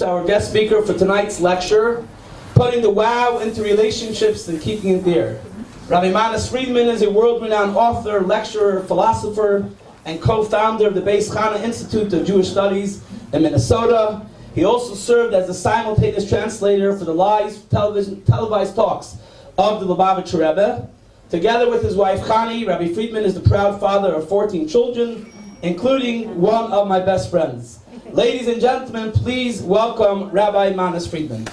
Our guest speaker for tonight's lecture, Putting the Wow into Relationships and Keeping It There. Rabbi Friedman is a world-renowned author, lecturer, philosopher, and co-founder of the Beis Chana Institute of Jewish Studies in Minnesota. He also served as the simultaneous translator for the live televised talks of the Lubavitcher Rebbe. Together with his wife Chani, Rabbi Friedman is the proud father of 14 children, including one of my best friends. Ladies and gentlemen, please welcome Rabbi Manis Friedman.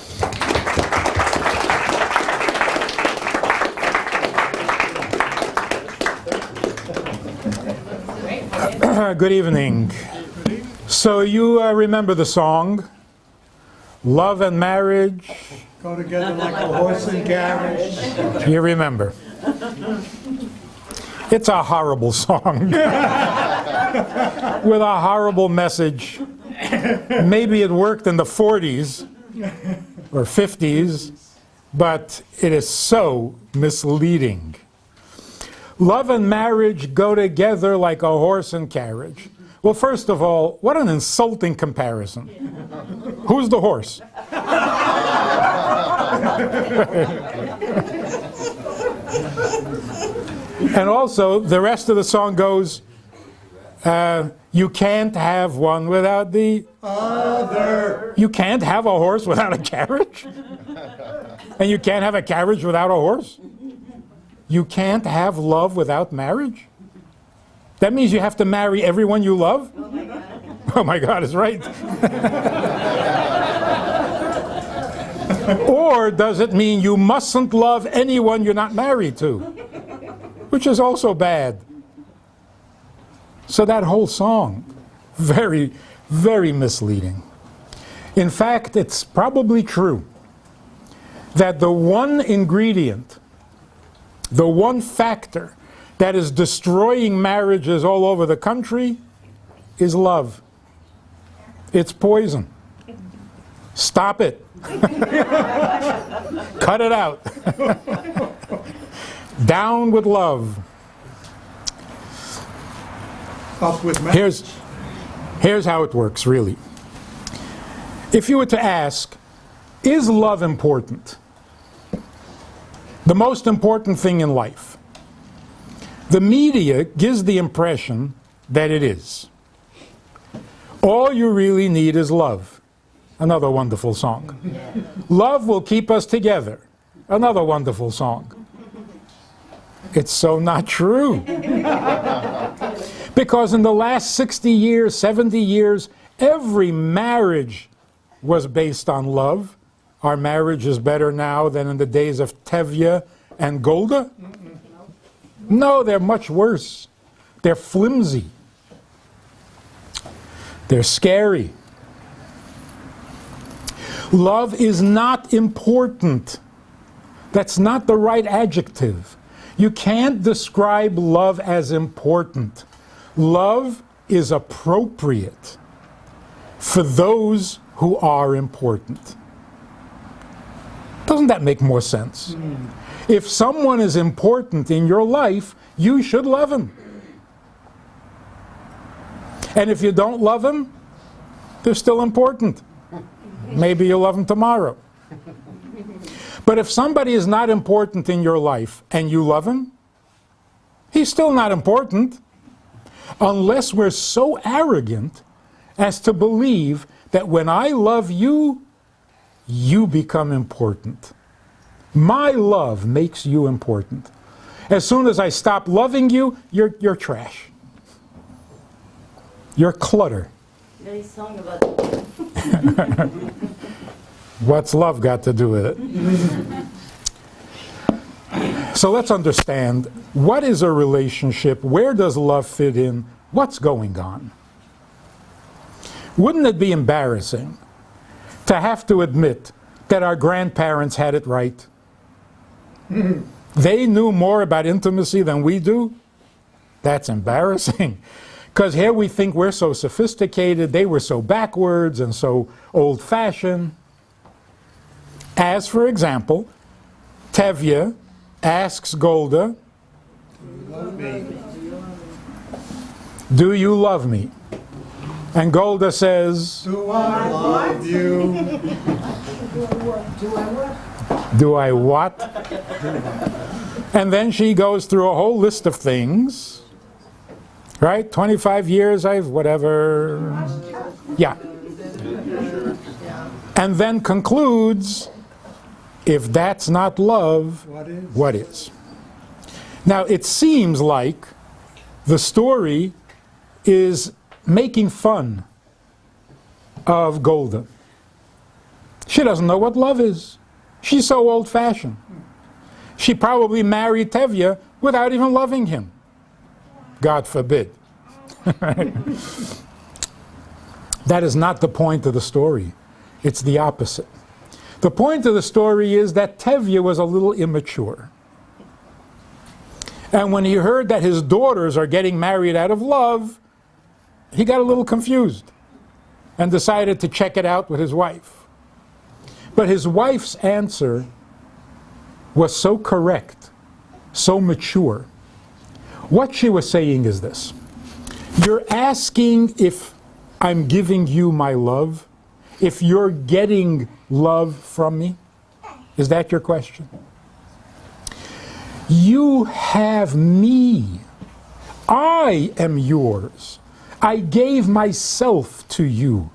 Good evening. So you remember the song, Love and Marriage? Go together like a horse and carriage. You remember. It's a horrible song with a horrible message. Maybe it worked in the 40s or 50s, but it is so misleading. Love and marriage go together like a horse and carriage. Well, first of all, what an insulting comparison. Who's the horse? And also, the rest of the song goes, you can't have one without the other. You can't have a horse without a carriage? And you can't have a carriage without a horse? You can't have love without marriage? That means you have to marry everyone you love? Oh my God, is right. Or does it mean you mustn't love anyone you're not married to? Which is also bad. So that whole song, very, very misleading. In fact, it's probably true that the one ingredient, the one factor that is destroying marriages all over the country is love. It's poison. Stop it. Cut it out. Down with love. Up with marriage. Here's how it works, really. If you were to ask, is love important? The most important thing in life. The media gives the impression that it is. All you really need is love. Another wonderful song. Love will keep us together. Another wonderful song. It's so not true. Because in the last 60 years, 70 years, every marriage was based on love. Our marriage is better now than in the days of Tevye and Golda? No, they're much worse. They're flimsy. They're scary. Love is not important. That's not the right adjective. You can't describe love as important. Love is appropriate for those who are important. Doesn't that make more sense? If someone is important in your life, you should love him. And if you don't love him, they're still important. Maybe you'll love him tomorrow. But if somebody is not important in your life and you love him, he's still not important. Unless we're so arrogant as to believe that when I love you, you become important. My love makes you important. As soon as I stop loving you, you're trash. You're clutter. Nice song about that. What's love got to do with it? So let's understand, what is a relationship? Where does love fit in? What's going on? Wouldn't it be embarrassing to have to admit that our grandparents had it right? They knew more about intimacy than we do? That's embarrassing. Because here we think we're so sophisticated, they were so backwards and so old-fashioned. As, for example, Tevye asks Golda, Love me. do you love me? And Golda says, Do I love you? do I what? And then she goes through a whole list of things. Right? 25 years, I've whatever. Yeah. And then concludes, if that's not love, what is? Now, it seems like the story is making fun of Golda. She doesn't know what love is. She's so old-fashioned. She probably married Tevye without even loving him. God forbid. That is not the point of the story. It's the opposite. The point of the story is that Tevye was a little immature. And when he heard that his daughters are getting married out of love, he got a little confused and decided to check it out with his wife. But his wife's answer was so correct, so mature. What she was saying is this: you're asking if I'm giving you my love, if you're getting love from me? Is that your question? You have me. I am yours. I gave myself to you.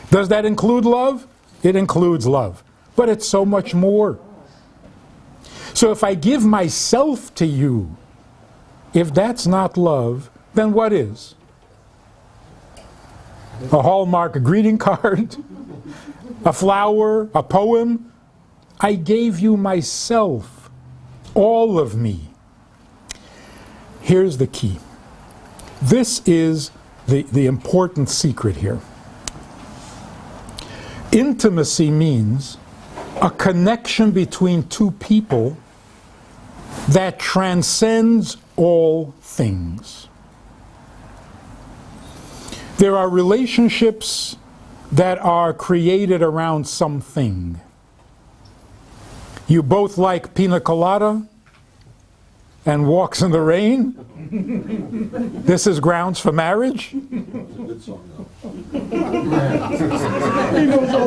Does that include love? It includes love. But it's so much more. So if I give myself to you, if that's not love, then what is? A Hallmark greeting card? A flower? A poem? I gave you myself, all of me. Here's the key. This is the important secret here. Intimacy means a connection between two people that transcends all things. There are relationships that are created around something. You both like pina colada and walks in the rain. This is grounds for marriage. He knows all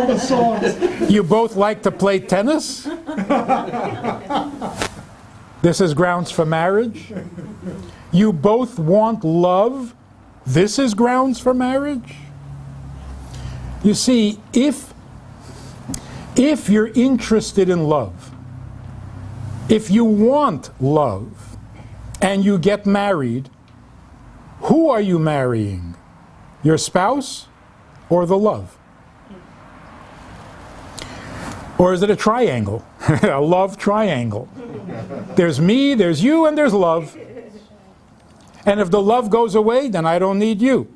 the songs. You both like to play tennis. This is grounds for marriage. You both want love. This is grounds for marriage. You see, if you're interested in love, if you want love, and you get married, who are you marrying? Your spouse or the love? Or is it a triangle? A love triangle. There's me, there's you, and there's love. And if the love goes away, then I don't need you.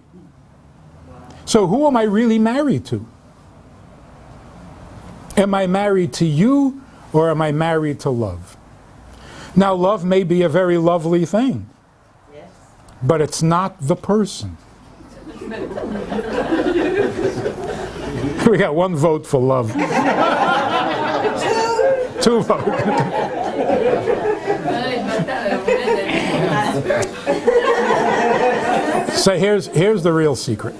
So who am I really married to? Am I married to you, or am I married to love? Now, love may be a very lovely thing, Yes. but it's not the person. We got one vote for love. Two votes. So here's the real secret.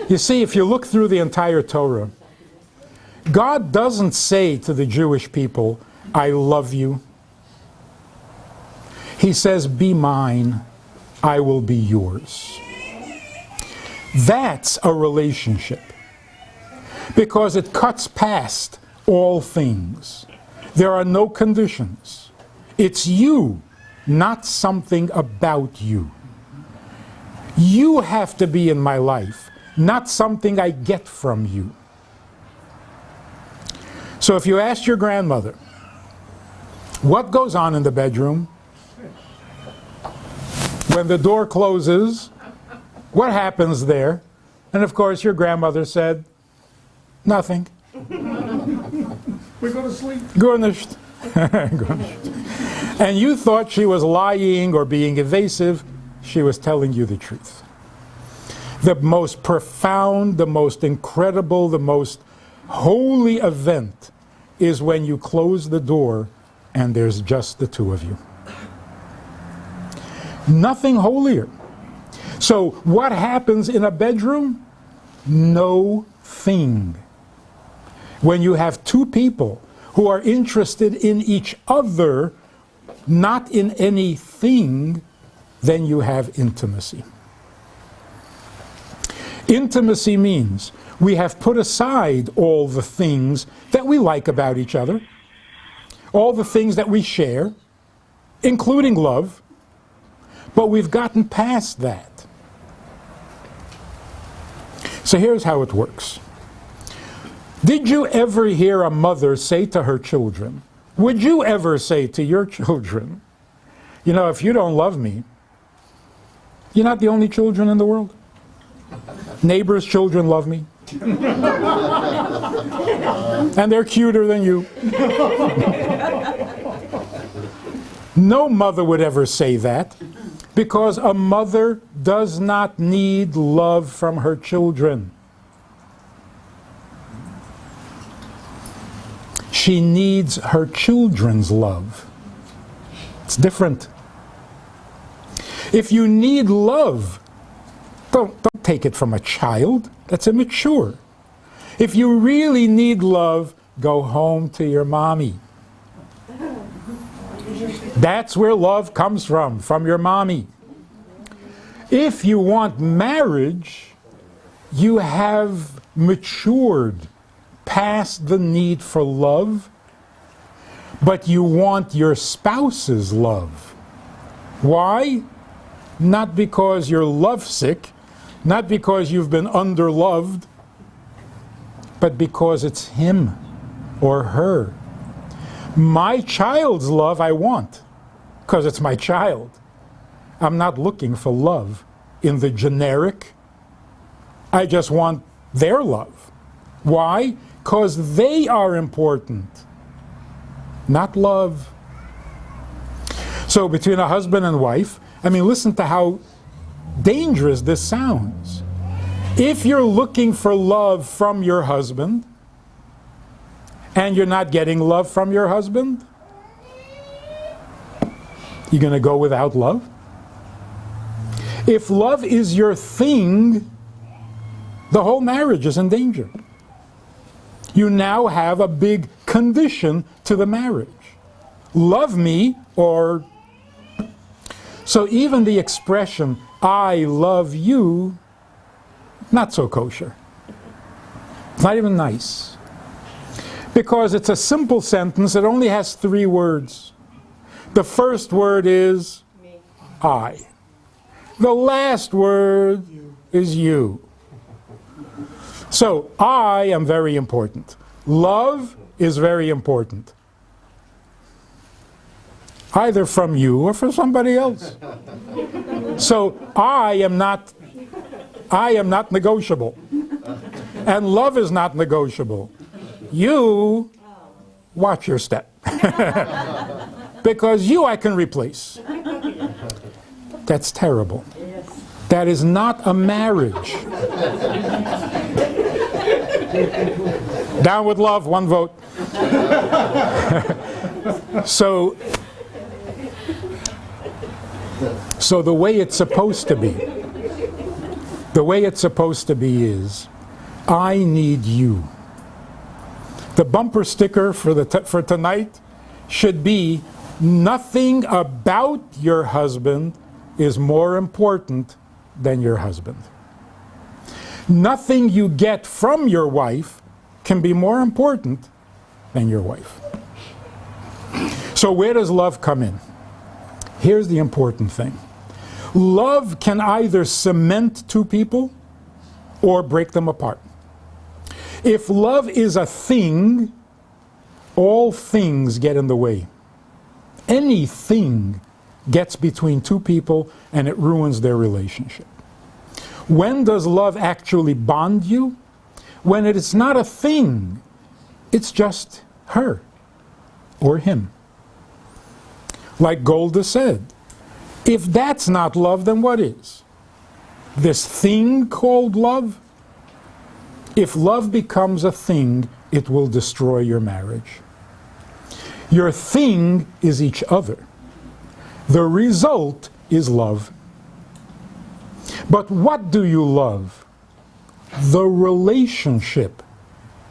You see, if you look through the entire Torah, God doesn't say to the Jewish people, I love you. He says, be mine, I will be yours. That's a relationship, because it cuts past all things. There are no conditions. It's you, not something about you. You have to be in my life, not something I get from you. So if you asked your grandmother, what goes on in the bedroom? When the door closes, what happens there? And of course your grandmother said, nothing. We go to sleep. Garnished. And you thought she was lying or being evasive. She was telling you the truth. The most profound, the most incredible, the most holy event is when you close the door and there's just the two of you. Nothing holier. So what happens in a bedroom? No thing. When you have two people who are interested in each other, not in anything, then you have intimacy. Intimacy means we have put aside all the things that we like about each other, all the things that we share, including love, but we've gotten past that. So here's how it works. Did you ever hear a mother say to her children, would you ever say to your children, you know, if you don't love me, you're not the only children in the world? Neighbors' children love me. And they're cuter than you. No mother would ever say that, because a mother does not need love from her children. She needs her children's love. It's different. If you need love, don't take it from a child. That's immature. If you really need love, go home to your mommy. That's where love comes from your mommy. If you want marriage, you have matured past the need for love, but you want your spouse's love. Why? Not because you're lovesick, not because you've been underloved, but because it's him or her. My child's love I want, because it's my child. I'm not looking for love in the generic. I just want their love. Why? Because they are important, not love. So between a husband and wife, I mean, listen to how dangerous this sounds. If you're looking for love from your husband, and you're not getting love from your husband, you're going to go without love? If love is your thing, the whole marriage is in danger. You now have a big condition to the marriage. Love me, or... So even the expression, I love you, not so kosher. It's not even nice. Because it's a simple sentence, it only has 3 words. The first word is I. The last word is you. So I am very important. Love is very important. Either from you or from somebody else. So I am not negotiable. And love is not negotiable. You watch your step. Because you I can replace. That's terrible. That is not a marriage. Down with love, 1 vote. So the way it's supposed to be, is, I need you. The bumper sticker for tonight should be, nothing about your husband is more important than your husband. Nothing you get from your wife can be more important than your wife. So where does love come in? Here's the important thing. Love can either cement 2 people or break them apart. If love is a thing, all things get in the way. Anything gets between 2 people and it ruins their relationship. When does love actually bond you? When it is not a thing, it's just her or him. Like Golda said, if that's not love, then what is? This thing called love? If love becomes a thing, it will destroy your marriage. Your thing is each other. The result is love. But what do you love? The relationship,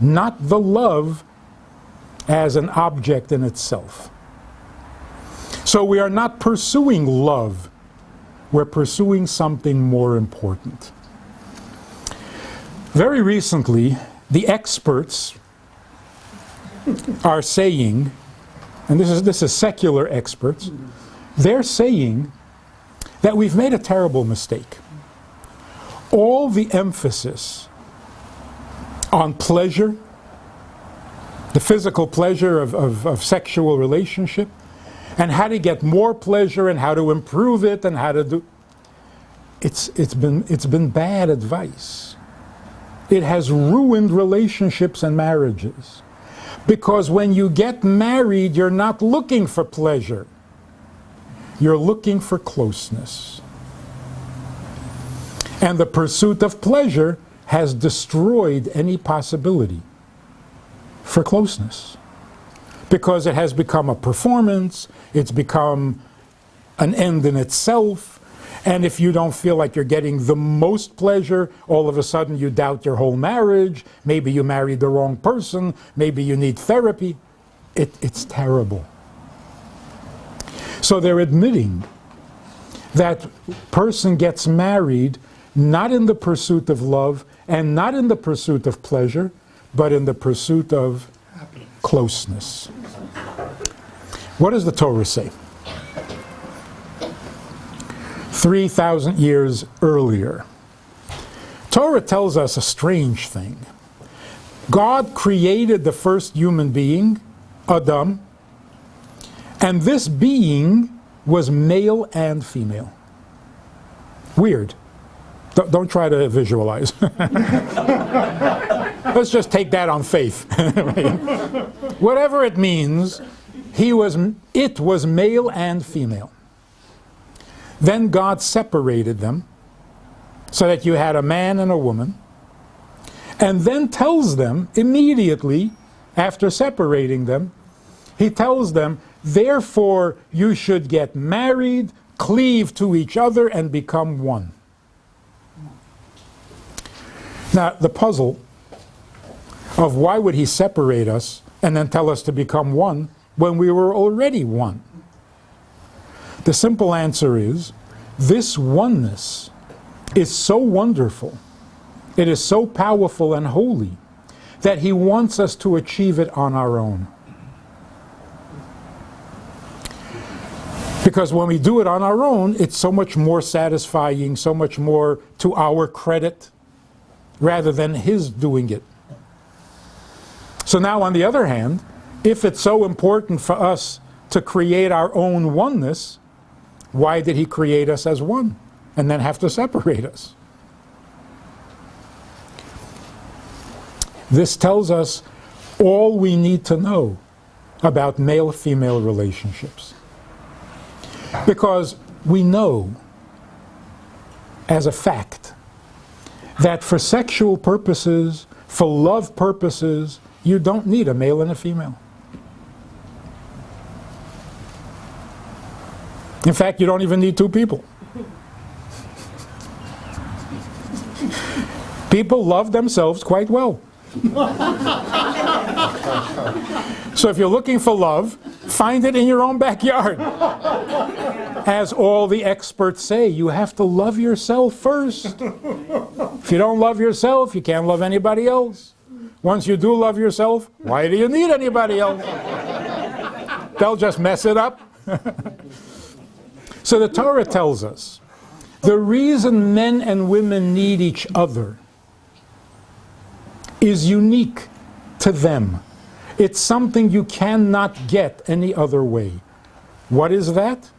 not the love as an object in itself. So we are not pursuing love, we're pursuing something more important. Very recently, the experts are saying, and this is secular experts, they're saying that we've made a terrible mistake. All the emphasis on pleasure, the physical pleasure of sexual relationship, and how to get more pleasure and how to improve it and how to do, it's been bad advice. It has ruined relationships and marriages. Because when you get married, you're not looking for pleasure. You're looking for closeness. And the pursuit of pleasure has destroyed any possibility for closeness. Because it has become a performance, it's become an end in itself, and if you don't feel like you're getting the most pleasure, all of a sudden you doubt your whole marriage, maybe you married the wrong person, maybe you need therapy. It's terrible. So they're admitting that person gets married not in the pursuit of love and not in the pursuit of pleasure, but in the pursuit of closeness. What does the Torah say? 3,000 years earlier, Torah tells us a strange thing. God created the first human being, Adam, and this being was male and female. Weird. Don't try to visualize. Let's just take that on faith. Whatever it means, it was male and female. Then God separated them so that you had a man and a woman, and then tells them immediately after separating them, he tells them, therefore you should get married, cleave to each other, and become one. Now, the puzzle of why would he separate us and then tell us to become one when we were already one? The simple answer is, this oneness is so wonderful, it is so powerful and holy, that he wants us to achieve it on our own. Because when we do it on our own, it's so much more satisfying, so much more to our credit, rather than his doing it. So now, on the other hand, if it's so important for us to create our own oneness, why did he create us as one and then have to separate us? This tells us all we need to know about male-female relationships. Because we know, as a fact, that for sexual purposes, for love purposes, you don't need a male and a female. In fact, you don't even need two people. People love themselves quite well. So if you're looking for love, find it in your own backyard. As all the experts say, you have to love yourself first. If you don't love yourself, you can't love anybody else. Once you do love yourself, why do you need anybody else? They'll just mess it up. So the Torah tells us the reason men and women need each other is unique to them. It's something you cannot get any other way. What is that?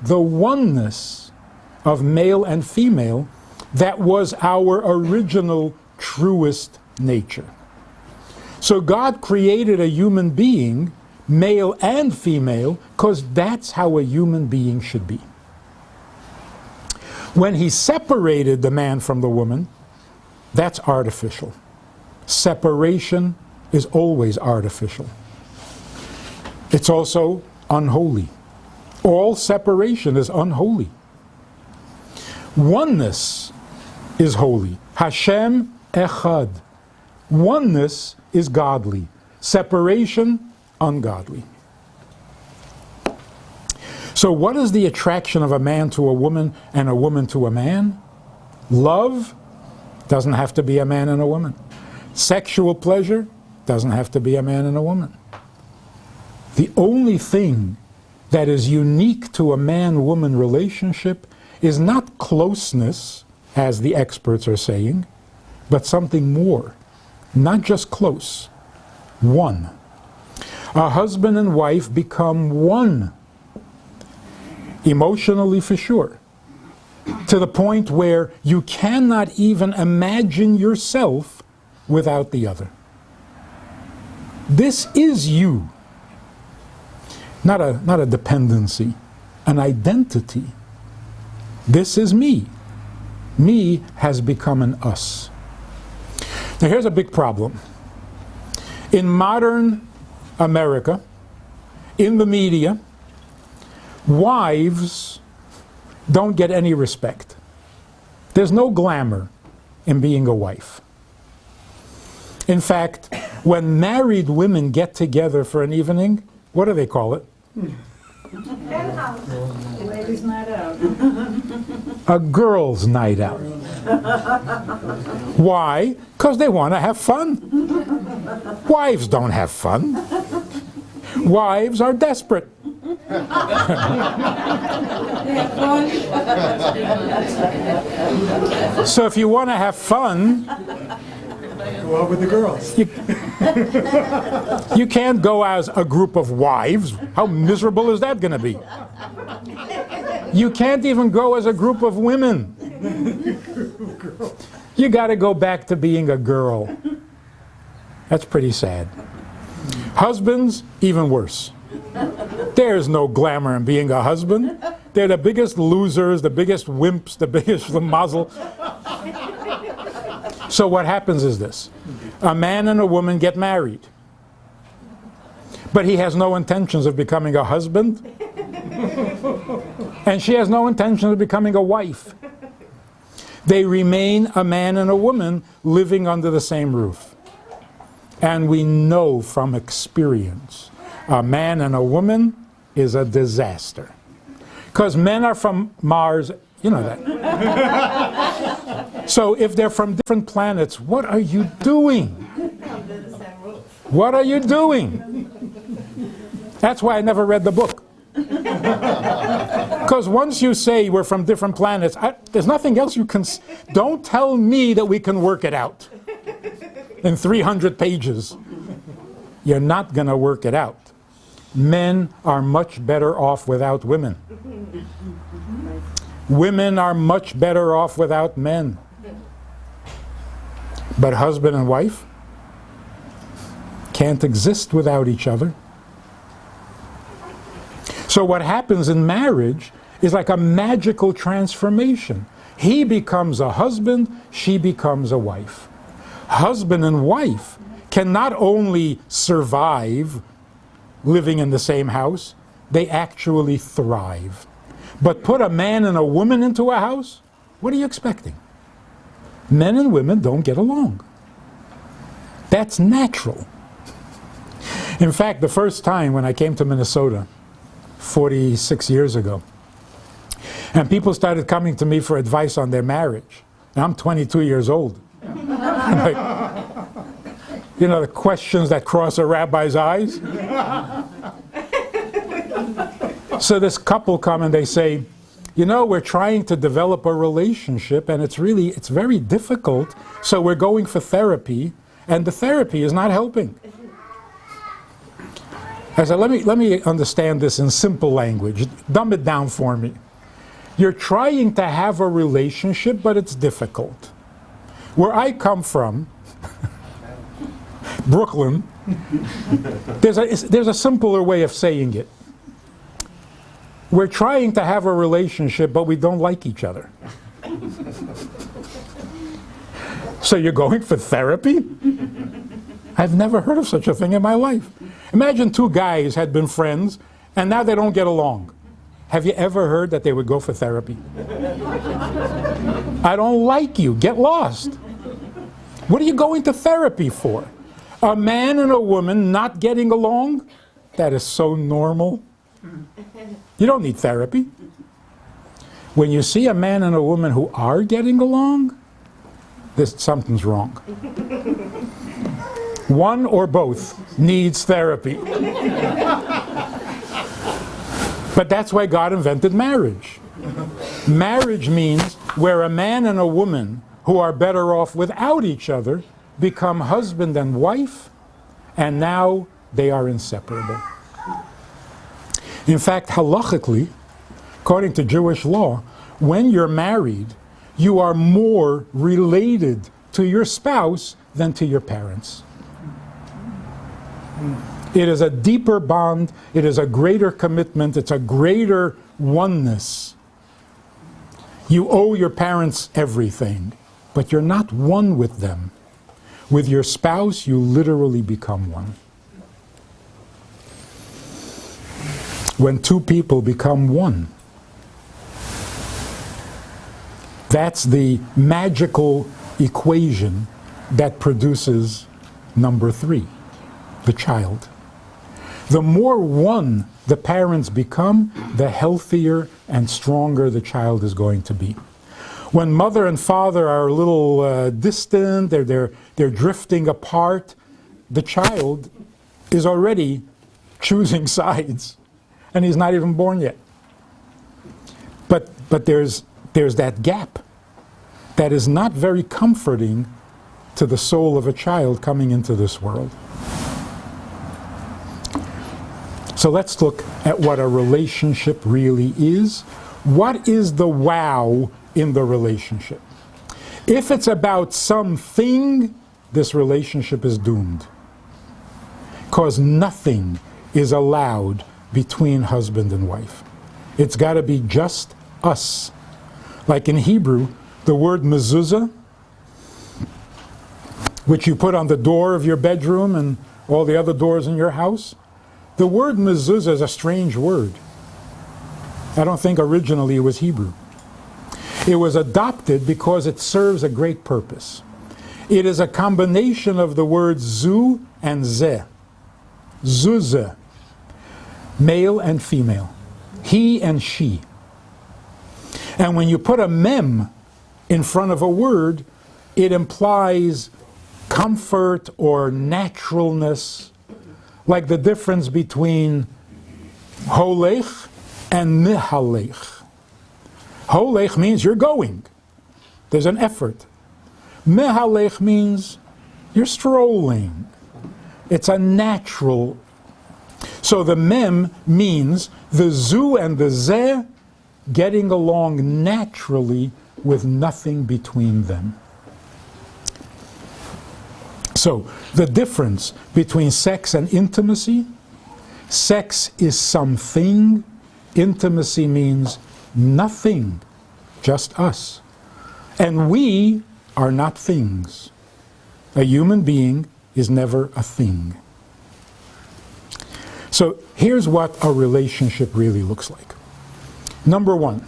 The oneness of male and female that was our original, truest nature. So God created a human being, male and female, because that's how a human being should be. When he separated the man from the woman, that's artificial. Separation is always artificial. It's also unholy. All separation is unholy. Oneness is holy. Hashem echad. Oneness is godly. Separation, ungodly. So what is the attraction of a man to a woman and a woman to a man? Love doesn't have to be a man and a woman. Sexual pleasure doesn't have to be a man and a woman. The only thing that is unique to a man-woman relationship is not closeness, as the experts are saying, but something more. Not just close. One. A husband and wife become one. Emotionally, for sure. To the point where you cannot even imagine yourself without the other. This is you. Not a dependency, an identity. This is me. Me has become an us. Now here's a big problem. In modern America, in the media, wives don't get any respect. There's no glamour in being a wife. In fact, when married women get together for an evening, what do they call it? Ladies' night out. A girls' night out. Why? Because they want to have fun. Wives don't have fun. Wives are desperate. So if you want to have fun, Go out with the girls. you can't go as a group of wives. How miserable is that going to be? You can't even go as a group of women. You got to go back to being a girl. That's pretty sad. Husbands, even worse. There's no glamour in being a husband. They're the biggest losers, the biggest wimps, the biggest mazel. So what happens is this. A man and a woman get married. But he has no intentions of becoming a husband. And she has no intention of becoming a wife. They remain a man and a woman living under the same roof. And we know from experience, a man and a woman is a disaster. Because men are from Mars, you know that. So if they're from different planets, what are you doing? What are you doing? That's why I never read the book. Because once you say we're from different planets, there's nothing else you can... Don't tell me that we can work it out in 300 pages. You're not going to work it out. Men are much better off without women. Women are much better off without men. But husband and wife can't exist without each other. So what happens in marriage is like a magical transformation. He becomes a husband, she becomes a wife. Husband and wife can not only survive living in the same house, they actually thrive. But put a man and a woman into a house, what are you expecting? Men and women don't get along. That's natural. In fact, the first time when I came to Minnesota, 46 years ago, and people started coming to me for advice on their marriage. Now, I'm 22 years old. Like, you know, the questions that cross a rabbi's eyes. So this couple come and they say, you know, we're trying to develop a relationship and it's very difficult, so we're going for therapy, and the therapy is not helping. I said, let me understand this in simple language. Dumb it down for me. You're trying to have a relationship, but it's difficult. Where I come from, Brooklyn, there's a simpler way of saying it. We're trying to have a relationship, but we don't like each other. So you're going for therapy? I've never heard of such a thing in my life. Imagine two guys had been friends, and now they don't get along. Have you ever heard that they would go for therapy? I don't like you. Get lost. What are you going to therapy for? A man and a woman not getting along? That is so normal. You don't need therapy. When you see a man and a woman who are getting along, something's wrong. One or both needs therapy. But that's why God invented marriage. Marriage means where a man and a woman who are better off without each other become husband and wife, and now they are inseparable. In fact, halachically, according to Jewish law, when you're married, you are more related to your spouse than to your parents. It is a deeper bond, it is a greater commitment, it's a greater oneness. You owe your parents everything, but you're not one with them. With your spouse, you literally become one. When two people become one, that's the magical equation that produces number 3, the child. The more one the parents become, the healthier and stronger the child is going to be. When mother and father are a little distant, they're drifting apart, the child is already choosing sides, and he's not even born yet. But there's that gap that is not very comforting to the soul of a child coming into this world. So let's look at what a relationship really is. What is the wow in the relationship? If it's about something, this relationship is doomed. Because nothing is allowed between husband and wife. It's got to be just us. Like in Hebrew, the word mezuzah, which you put on the door of your bedroom and all the other doors in your house, the word mezuzah is a strange word. I don't think originally it was Hebrew. It was adopted because it serves a great purpose. It is a combination of the words zu and zeh. Zuzah, male and female, he and she. And when you put a mem in front of a word, it implies comfort or naturalness, like the difference between holech and mihalech. Holech means you're going. There's an effort. Mihalech means you're strolling. It's a natural. So the mem means the zu and the zeh getting along naturally with nothing between them. So the difference between sex and intimacy, sex is something, intimacy means nothing, just us. And we are not things. A human being is never a thing. So here's what a relationship really looks like. Number 1,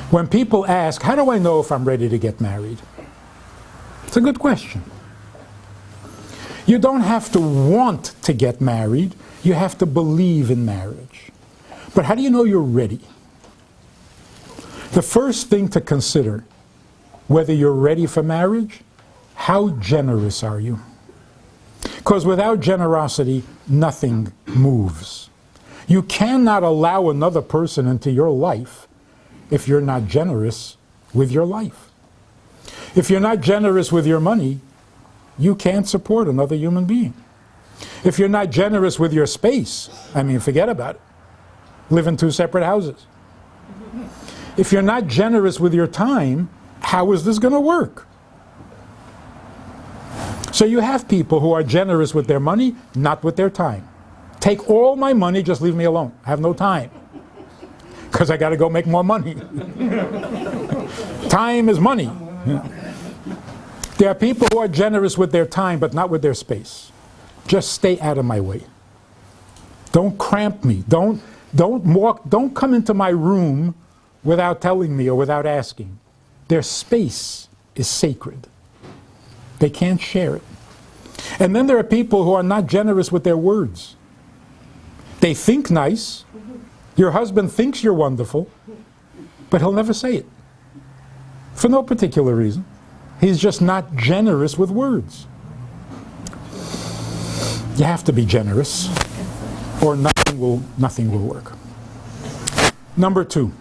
when people ask, how do I know if I'm ready to get married? It's a good question. You don't have to want to get married, you have to believe in marriage. But how do you know you're ready? The first thing to consider, whether you're ready for marriage, how generous are you? Because without generosity, nothing moves. You cannot allow another person into your life if you're not generous with your life. If you're not generous with your money, you can't support another human being. If you're not generous with your space, forget about it. Live in 2 separate houses. If you're not generous with your time, how is this going to work? So you have people who are generous with their money, not with their time. Take all my money, just leave me alone. I have no time. Because I got to go make more money. Time is money. There are people who are generous with their time, but not with their space. Just stay out of my way. Don't cramp me. Don't Don't come into my room without telling me or without asking. Their space is sacred. They can't share it. And then there are people who are not generous with their words. They think nice. Your husband thinks you're wonderful, but he'll never say it. For no particular reason. He's just not generous with words. You have to be generous, or nothing will work. Number 2,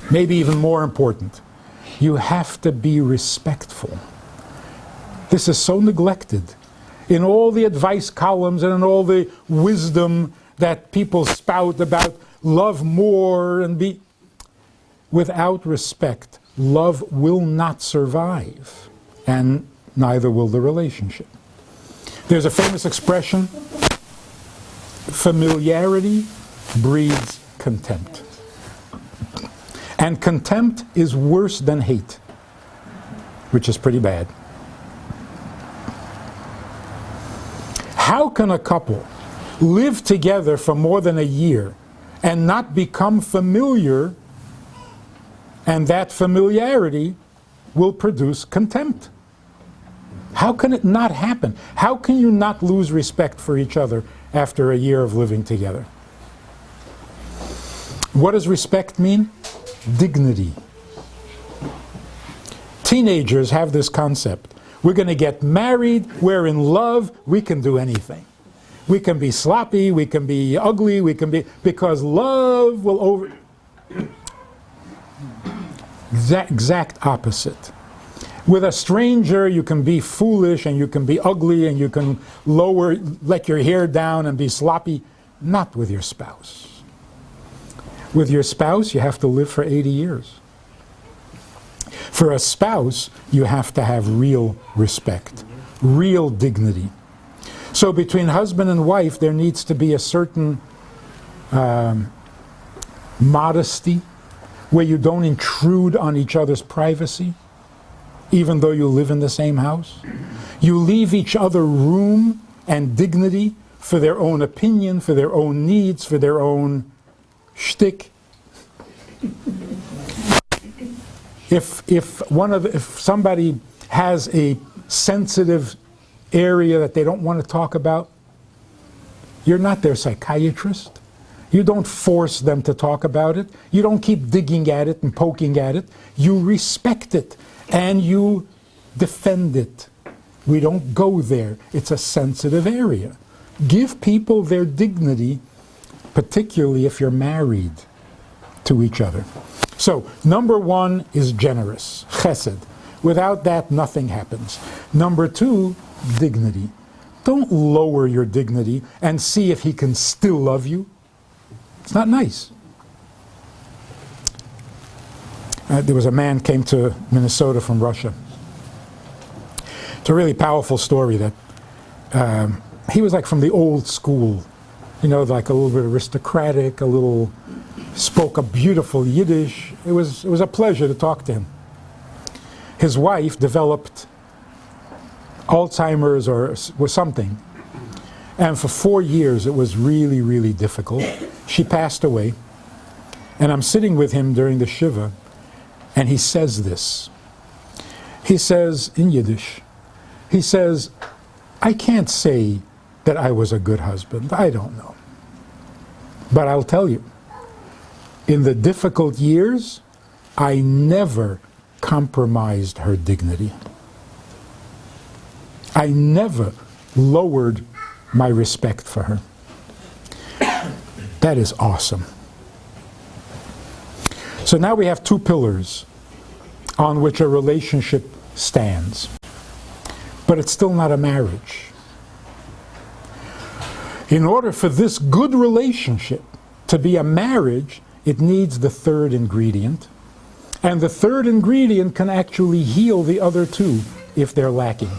maybe even more important, you have to be respectful. This is so neglected. In all the advice columns and in all the wisdom that people spout about love more and be... Without respect, love will not survive, and neither will the relationship. There's a famous expression, familiarity breeds contempt. And contempt is worse than hate, which is pretty bad. How can a couple live together for more than a year and not become familiar, and that familiarity will produce contempt? How can it not happen? How can you not lose respect for each other after a year of living together? What does respect mean? Dignity. Teenagers have this concept. We're going to get married, we're in love, we can do anything. We can be sloppy, we can be ugly, we can be... because love will over... Exact opposite. With a stranger, you can be foolish and you can be ugly and you can let your hair down and be sloppy. Not with your spouse. With your spouse, you have to live for 80 years. For a spouse, you have to have real respect, real dignity. So between husband and wife, there needs to be a certain modesty, where you don't intrude on each other's privacy, even though you live in the same house. You leave each other room and dignity for their own opinion, for their own needs, for their own shtick. If somebody has a sensitive area that they don't want to talk about, you're not their psychiatrist. You don't force them to talk about it. You don't keep digging at it and poking at it. You respect it and you defend it. We don't go there. It's a sensitive area. Give people their dignity, particularly if you're married to each other. So, number 1 is generous, chesed. Without that, nothing happens. Number 2, dignity. Don't lower your dignity and see if he can still love you. It's not nice. There was a man came to Minnesota from Russia. It's a really powerful story that he was like from the old school, you know, like a little bit aristocratic, spoke a beautiful Yiddish. It was a pleasure to talk to him. His wife developed Alzheimer's or something. And for 4 years, it was really, really difficult. She passed away. And I'm sitting with him during the Shiva, and he says this. He says, in Yiddish, he says, I can't say that I was a good husband. I don't know. But I'll tell you, in the difficult years, I never compromised her dignity. I never lowered my respect for her. That is awesome. So now we have 2 pillars on which a relationship stands. But it's still not a marriage. In order for this good relationship to be a marriage, it needs the 3rd ingredient. And the 3rd ingredient can actually heal the other 2 if they're lacking.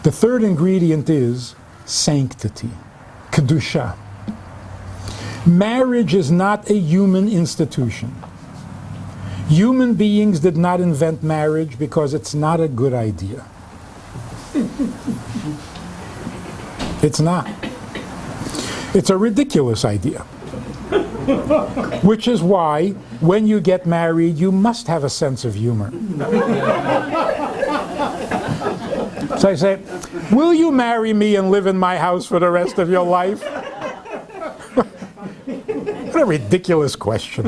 The 3rd ingredient is sanctity, kedusha. Marriage is not a human institution. Human beings did not invent marriage because it's not a good idea. It's not. It's a ridiculous idea. Which is why, when you get married, you must have a sense of humor. So I say, will you marry me and live in my house for the rest of your life? What a ridiculous question.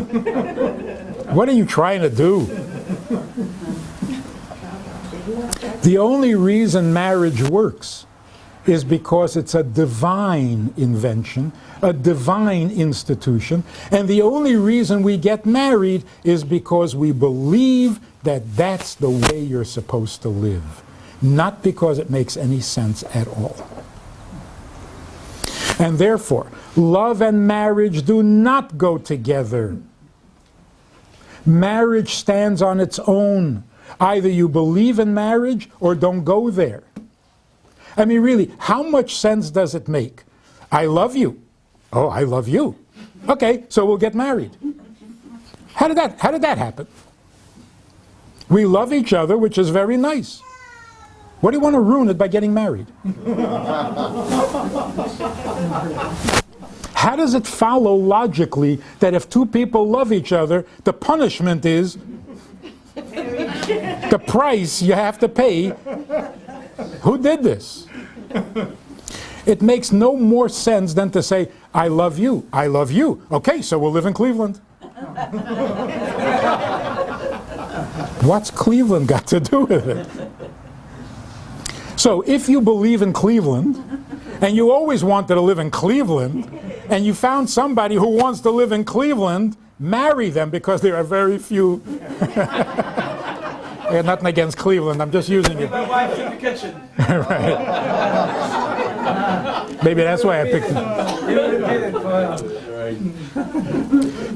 What are you trying to do? The only reason marriage works is because it's a divine invention, a divine institution, and the only reason we get married is because we believe that that's the way you're supposed to live, not because it makes any sense at all. And therefore, love and marriage do not go together. Marriage stands on its own. Either you believe in marriage or don't go there. I mean, really, how much sense does it make? I love you. Oh, I love you. Okay, so we'll get married. How did that happen? We love each other, which is very nice. What do you want to ruin it by getting married? How does it follow logically that if two people love each other, the punishment is the price you have to pay? Who did this? It makes no more sense than to say, I love you, I love you. Okay, so we'll live in Cleveland. What's Cleveland got to do with it? So if you believe in Cleveland, and you always wanted to live in Cleveland, and you found somebody who wants to live in Cleveland, marry them, because there are very few. I got nothing against Cleveland, I'm just using it. My wife's in the kitchen. Right. Maybe that's why I picked it.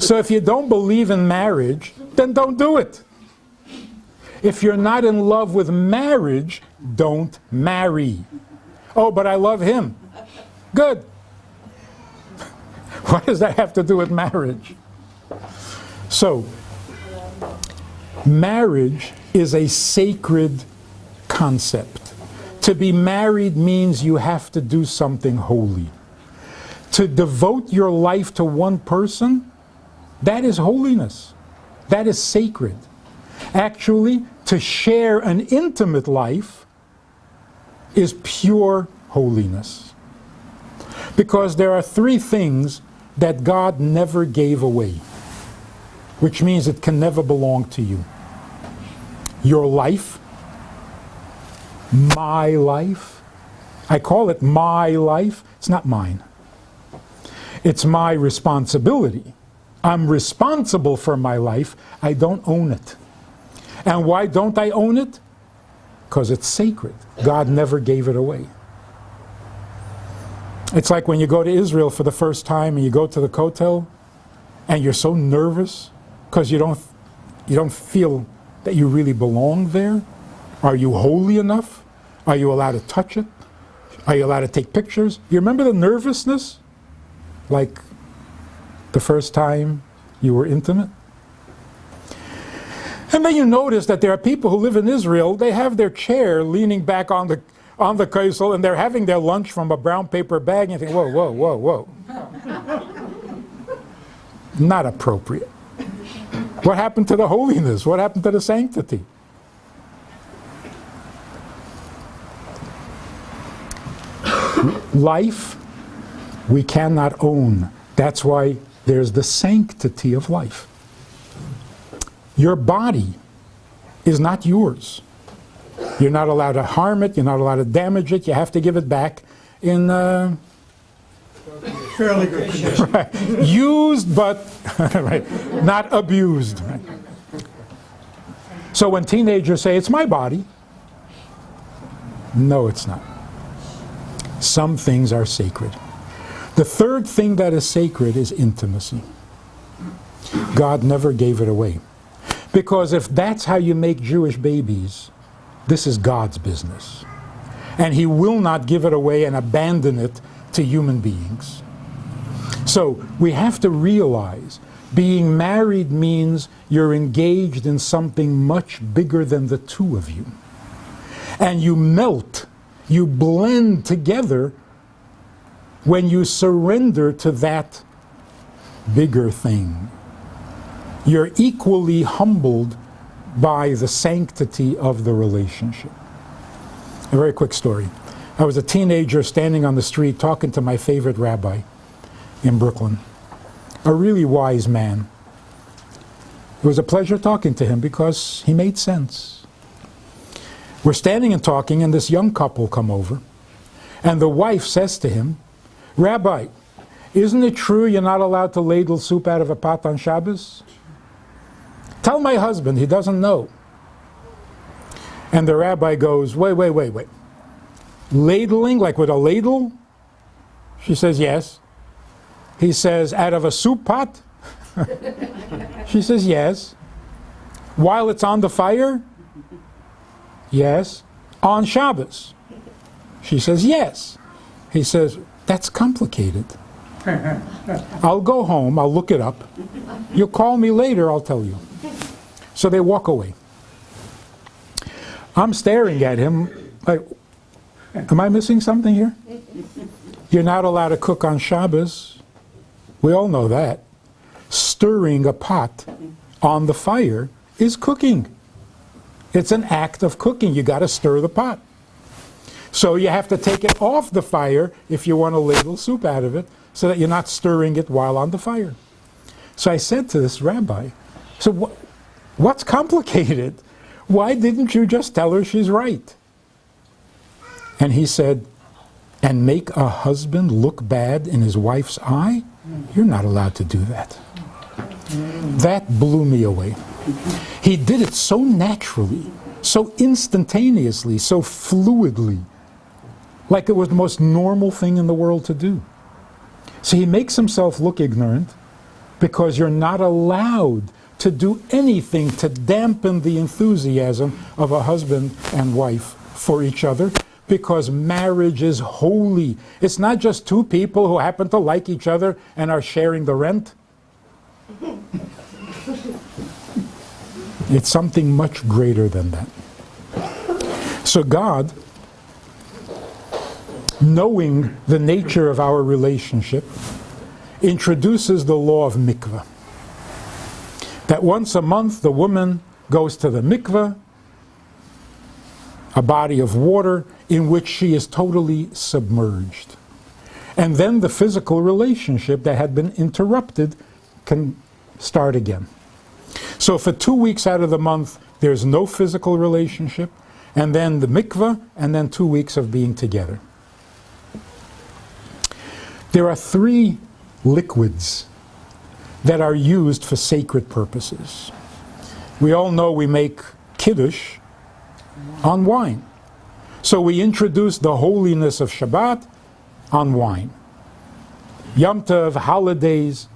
So if you don't believe in marriage, then don't do it. If you're not in love with marriage, don't marry. Oh, but I love him. Good. What does that have to do with marriage? So, marriage is a sacred concept. To be married means you have to do something holy. To devote your life to one person, that is holiness. That is sacred. Actually, to share an intimate life is pure holiness. Because there are three things that God never gave away, which means it can never belong to you. Your life, my life. I call it my life. It's not mine. It's my responsibility. I'm responsible for my life. I don't own it. And why don't I own it? Because it's sacred. God never gave it away. It's like when you go to Israel for the first time and you go to the Kotel and you're so nervous because you don't feel that you really belong there. Are you holy enough? Are you allowed to touch it? Are you allowed to take pictures? You remember the nervousness? Like the first time you were intimate? And then you notice that there are people who live in Israel, they have their chair leaning back on the Kosel, and they're having their lunch from a brown paper bag, and you think, whoa, whoa, whoa, whoa. Not appropriate. What happened to the holiness? What happened to the sanctity? Life, we cannot own. That's why there's the sanctity of life. Your body is not yours. You're not allowed to harm it. You're not allowed to damage it. You have to give it back in Fairly good condition. right, used but right, not abused. Right. So when teenagers say, it's my body, no, it's not. Some things are sacred. The third thing that is sacred is intimacy. God never gave it away. Because if that's how you make Jewish babies, this is God's business. And He will not give it away and abandon it to human beings. So we have to realize being married means you're engaged in something much bigger than the two of you. And you melt, you blend together when you surrender to that bigger thing, you're equally humbled by the sanctity of the relationship. A very quick story. I was a teenager standing on the street talking to my favorite rabbi in Brooklyn, a really wise man. It was a pleasure talking to him because he made sense. We're standing and talking, and this young couple come over, and the wife says to him, "Rabbi, isn't it true you're not allowed to ladle soup out of a pot on Shabbos? Tell my husband, he doesn't know." And the rabbi goes, wait. Ladling, like with a ladle? She says, yes. He says, out of a soup pot? She says, yes. While it's on the fire? Yes. On Shabbos? She says, yes. He says, that's complicated. I'll go home, I'll look it up. You'll call me later, I'll tell you. So they walk away. I'm staring at him like, am I missing something here? You're not allowed to cook on Shabbos. We all know that. Stirring a pot on the fire is cooking. It's an act of cooking. You got to stir the pot. So you have to take it off the fire if you want to ladle soup out of it, so that you're not stirring it while on the fire. So I said to this rabbi, so what's complicated? Why didn't you just tell her she's right? And he said, and make a husband look bad in his wife's eye? You're not allowed to do that. That blew me away. He did it so naturally, so instantaneously, so fluidly, like it was the most normal thing in the world to do. So he makes himself look ignorant because you're not allowed to do anything to dampen the enthusiasm of a husband and wife for each other, because marriage is holy. It's not just two people who happen to like each other and are sharing the rent. It's something much greater than that. So God, knowing the nature of our relationship, introduces the law of Mikvah. That once a month the woman goes to the Mikvah, a body of water in which she is totally submerged. And then the physical relationship that had been interrupted can start again. So for 2 weeks out of the month, there's no physical relationship, and then the mikvah, and then 2 weeks of being together. There are 3 liquids that are used for sacred purposes. We all know we make kiddush on wine. So we introduce the holiness of Shabbat on wine. Yom Tov, holidays,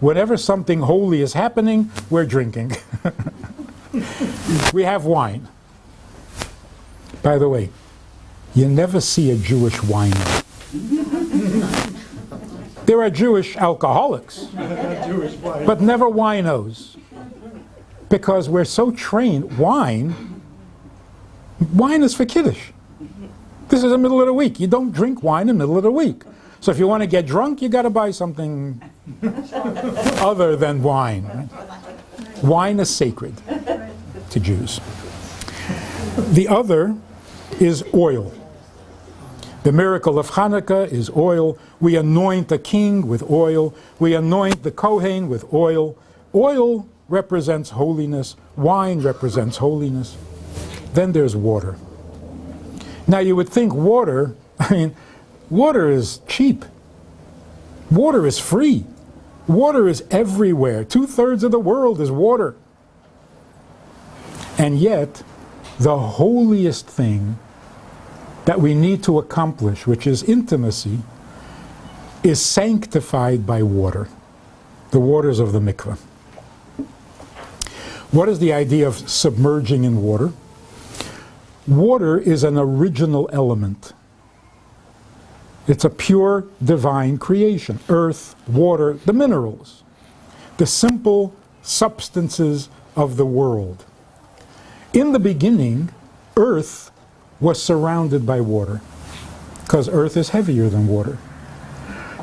whenever something holy is happening, we're drinking. We have wine. By the way, you never see a Jewish winer. There are Jewish alcoholics, but never winos. Because we're so trained, wine is for kiddush. This is the middle of the week. You don't drink wine in the middle of the week. So if you want to get drunk, you got to buy something other than wine. Right? Wine is sacred to Jews. The other is oil. The miracle of Hanukkah is oil. We anoint the king with oil. We anoint the Kohen with oil. Oil represents holiness. Wine represents holiness. Then there's water. Now you would think water, water is cheap. Water is free. Water is everywhere. 2/3 of the world is water. And yet, the holiest thing that we need to accomplish, which is intimacy, is sanctified by water. The waters of the mikveh. What is the idea of submerging in water? Water is an original element. It's a pure divine creation. Earth, water, the minerals. The simple substances of the world. In the beginning, earth was surrounded by water, because earth is heavier than water.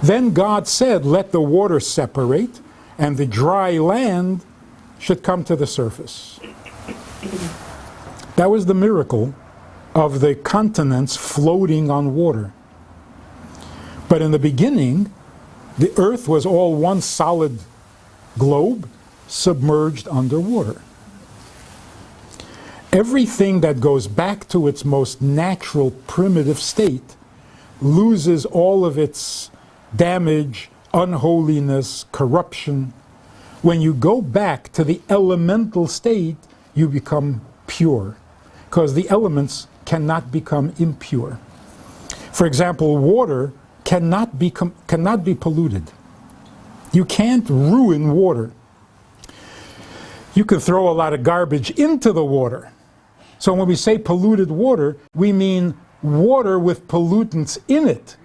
Then God said, let the water separate, and the dry land should come to the surface. That was the miracle of the continents floating on water. But in the beginning, the earth was all one solid globe submerged underwater. Everything that goes back to its most natural, primitive state loses all of its damage, unholiness, corruption. When you go back to the elemental state, you become pure, because the elements cannot become impure. For example, water cannot be polluted. You can't ruin water. You can throw a lot of garbage into the water. So when we say polluted water, we mean water with pollutants in it.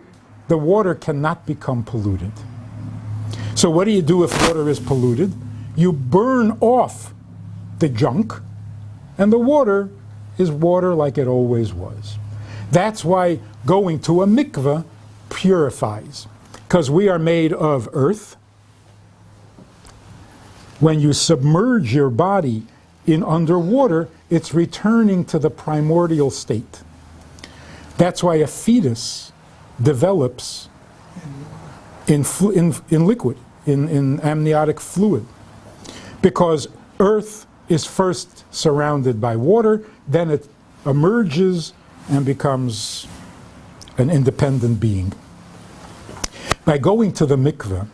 The water cannot become polluted. So what do you do if water is polluted? You burn off the junk, and the water is water like it always was. That's why going to a mikveh purifies, because we are made of earth. When you submerge your body in underwater, it's returning to the primordial state. That's why a fetus develops in liquid, in amniotic fluid, because earth is first surrounded by water, then it emerges and becomes an independent being. By going to the mikveh,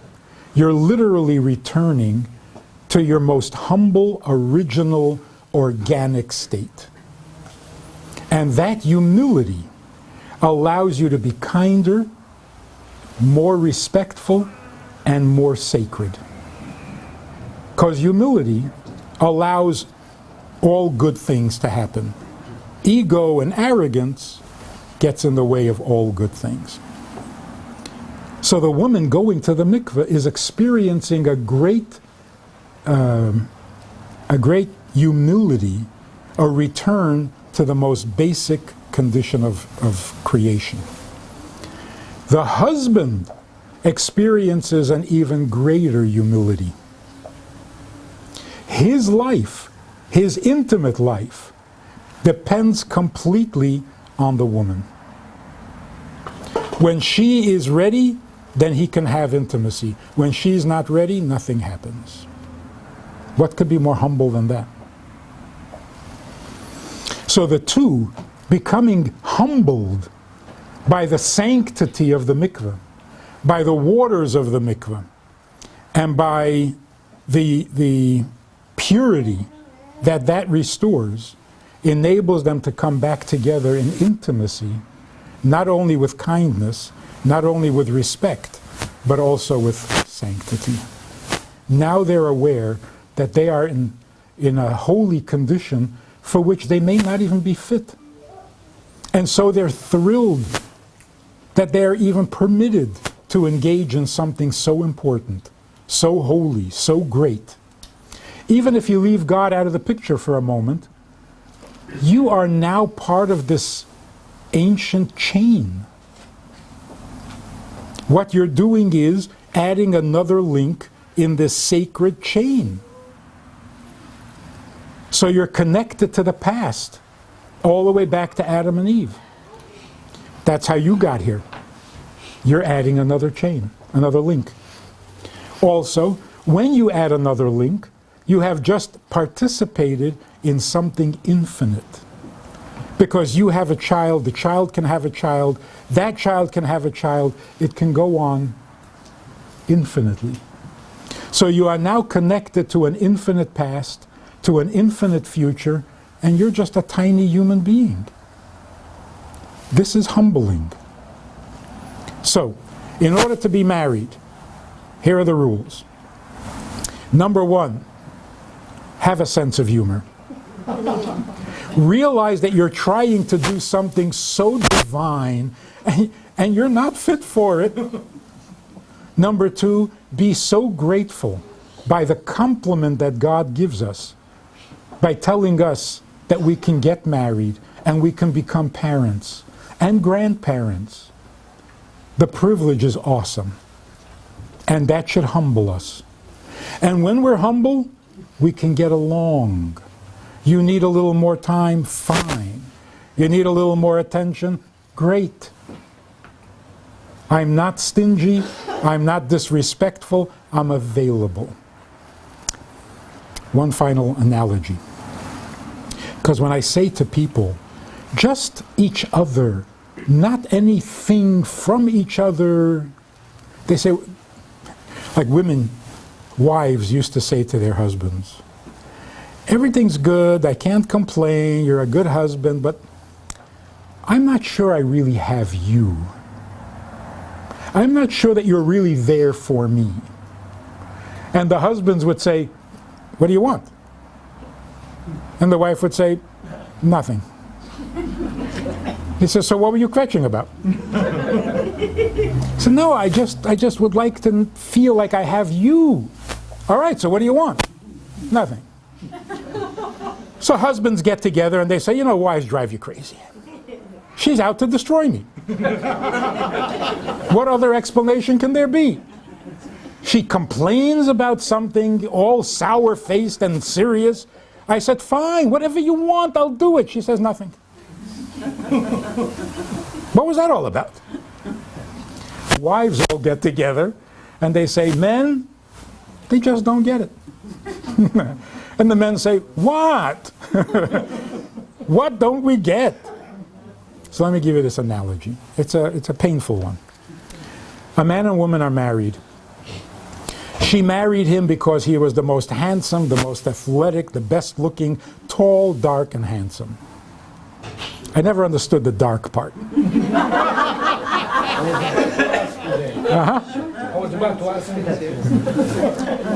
you're literally returning to your most humble, original, organic state. And that humility allows you to be kinder, more respectful, and more sacred. Because humility allows all good things to happen. Ego and arrogance gets in the way of all good things. So the woman going to the mikveh is experiencing a great humility, a return to the most basic condition of creation. The husband experiences an even greater humility. His life, his intimate life, depends completely on the woman. When she is ready, then he can have intimacy. When she's not ready, nothing happens. What could be more humble than that? So the two becoming humbled by the sanctity of the mikveh, by the waters of the mikveh, and by the purity that restores, enables them to come back together in intimacy, not only with kindness, not only with respect, but also with sanctity. Now they're aware that they are in a holy condition for which they may not even be fit. And so they're thrilled that they're even permitted to engage in something so important, so holy, so great. Even if you leave God out of the picture for a moment, you are now part of this ancient chain. What you're doing is adding another link in this sacred chain. So you're connected to the past, all the way back to Adam and Eve. That's how you got here. You're adding another chain, another link. Also, when you add another link, you have just participated in something infinite. Because you have a child, the child can have a child, that child can have a child, it can go on infinitely. So you are now connected to an infinite past, to an infinite future, and you're just a tiny human being. This is humbling. So, in order to be married, here are the rules. Number one, have a sense of humor. Realize that you're trying to do something so divine and you're not fit for it. Number two, be so grateful by the compliment that God gives us, by telling us that we can get married and we can become parents and grandparents. The privilege is awesome. And that should humble us. And when we're humble, we can get along. You need a little more time? Fine. You need a little more attention? Great. I'm not stingy. I'm not disrespectful. I'm available. One final analogy. Because when I say to people, just each other, not anything from each other, they say, like women, wives used to say to their husbands, everything's good, I can't complain, you're a good husband, but I'm not sure I really have you. I'm not sure that you're really there for me. And the husbands would say, what do you want? And the wife would say, nothing. He says, so what were you kvetching about? So no, I just would like to feel like I have you. All right, so what do you want? Nothing. So husbands get together and they say, you know, wives drive you crazy. She's out to destroy me. What other explanation can there be? She complains about something, all sour-faced and serious. I said, fine, whatever you want, I'll do it. She says nothing. What was that all about? Wives all get together and they say, men, they just don't get it. And the men say, what? What don't we get? So let me give you this analogy. It's a painful one. A man and woman are married. She married him because he was the most handsome, the most athletic, the best looking, tall, dark, and handsome. I never understood the dark part.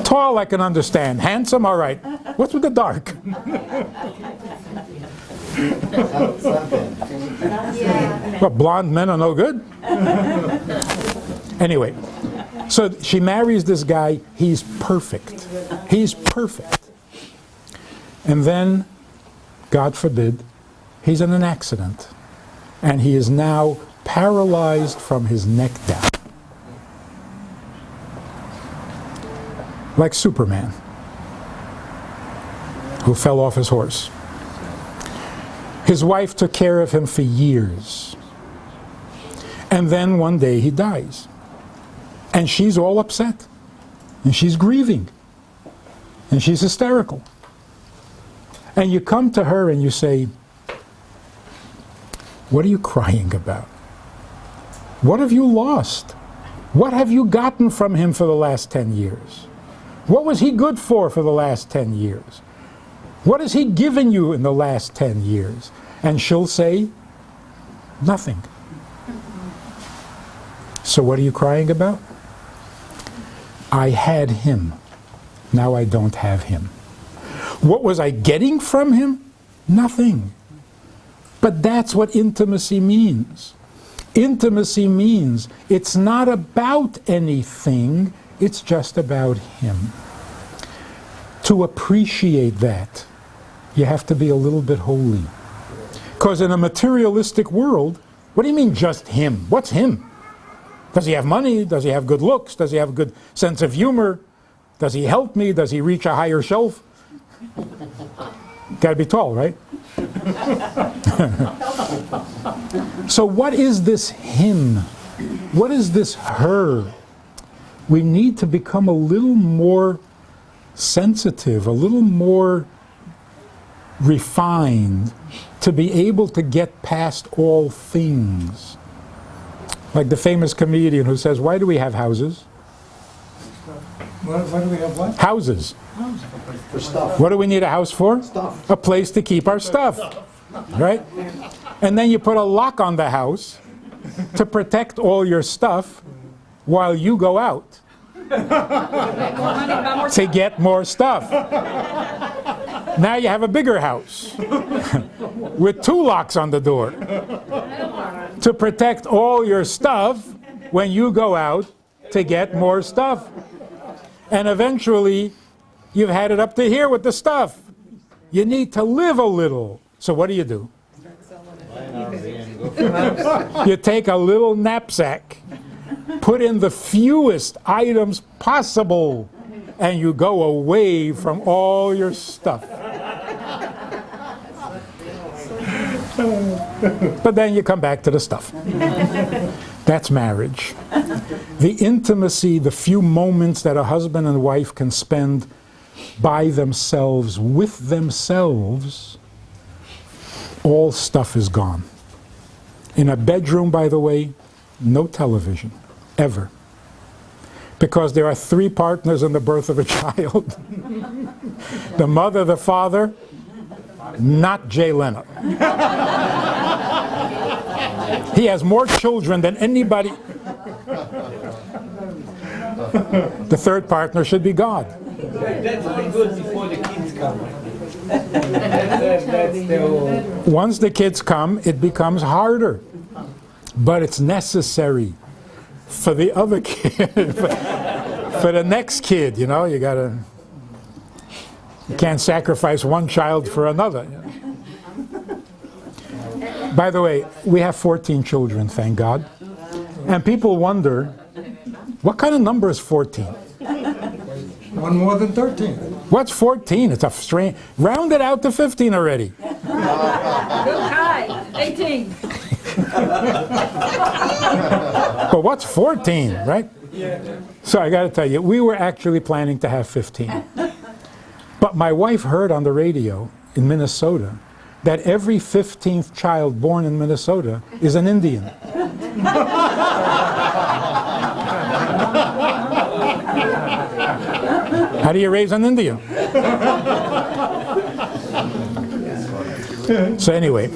Tall I can understand. Handsome, all right. What's with the dark? What, blonde men are no good? Anyway, so she marries this guy. He's perfect. He's perfect. And then, God forbid, he's in an accident. And he is now paralyzed from his neck down. Like Superman, who fell off his horse. His wife took care of him for years. And then one day he dies. And she's all upset. And she's grieving. And she's hysterical. And you come to her and you say, what are you crying about? What have you lost? What have you gotten from him for the last 10 years? What was he good for the last 10 years? What has he given you in the last 10 years? And she'll say, nothing. So what are you crying about? I had him. Now I don't have him. What was I getting from him? Nothing. But that's what intimacy means. Intimacy means it's not about anything, it's just about him. To appreciate that, you have to be a little bit holy. Because in a materialistic world, what do you mean just him? What's him? Does he have money? Does he have good looks? Does he have a good sense of humor? Does he help me? Does he reach a higher shelf? Gotta be tall, right? So what is this him? What is this her? We need to become a little more sensitive, a little more refined to be able to get past all things. Like the famous comedian who says, why do we have houses? What do we have what? Houses. For stuff. What do we need a house for? Stuff. A place to keep our stuff. Right? And then you put a lock on the house to protect all your stuff while you go out to get more stuff. Now you have a bigger house with 2 locks on the door to protect all your stuff when you go out to get more stuff. And eventually, you've had it up to here with the stuff. You need to live a little. So what do? You take a little knapsack Put in the fewest items possible, and you go away from all your stuff. But then you come back to the stuff. That's marriage. The intimacy, the few moments that a husband and wife can spend by themselves, with themselves, all stuff is gone. In a bedroom, by the way, no television, ever. Because there are 3 partners in the birth of a child. The mother, the father, not Jay Leno. He has more children than anybody. The 3rd partner should be God. That's only good before the kids come. That's the whole. Once the kids come, it becomes harder. But it's necessary for the other kid, for the next kid, you know, you can't sacrifice one child for another. You know? By the way, we have 14 children, thank God. And people wonder, what kind of number is 14? One more than 13. What's 14? It's a strange, round it out to 15 already. Hi, 18. But what's 14, right? So I got to tell you, we were actually planning to have 15. But my wife heard on the radio in Minnesota that every 15th child born in Minnesota is an Indian. How do you raise an Indian? So anyway,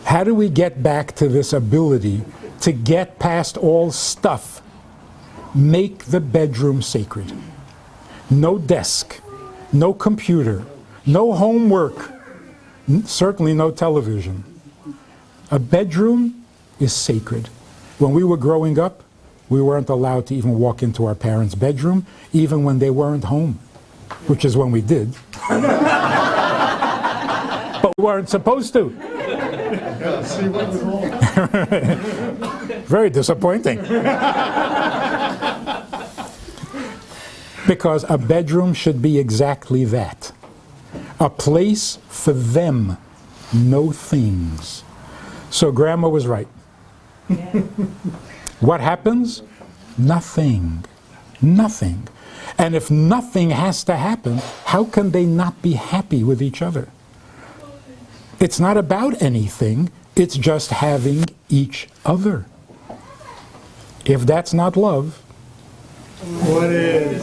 how do we get back to this ability to get past all stuff? Make the bedroom sacred. No desk, no computer, no homework, certainly no television. A bedroom is sacred. When we were growing up, we weren't allowed to even walk into our parents' bedroom, even when they weren't home, which is when we did. But we weren't supposed to. Very disappointing. Because a bedroom should be exactly that. A place for them, no things. So Grandma was right. What happens? Nothing. Nothing. And if nothing has to happen, how can they not be happy with each other? It's not about anything, it's just having each other. If that's not love, What is?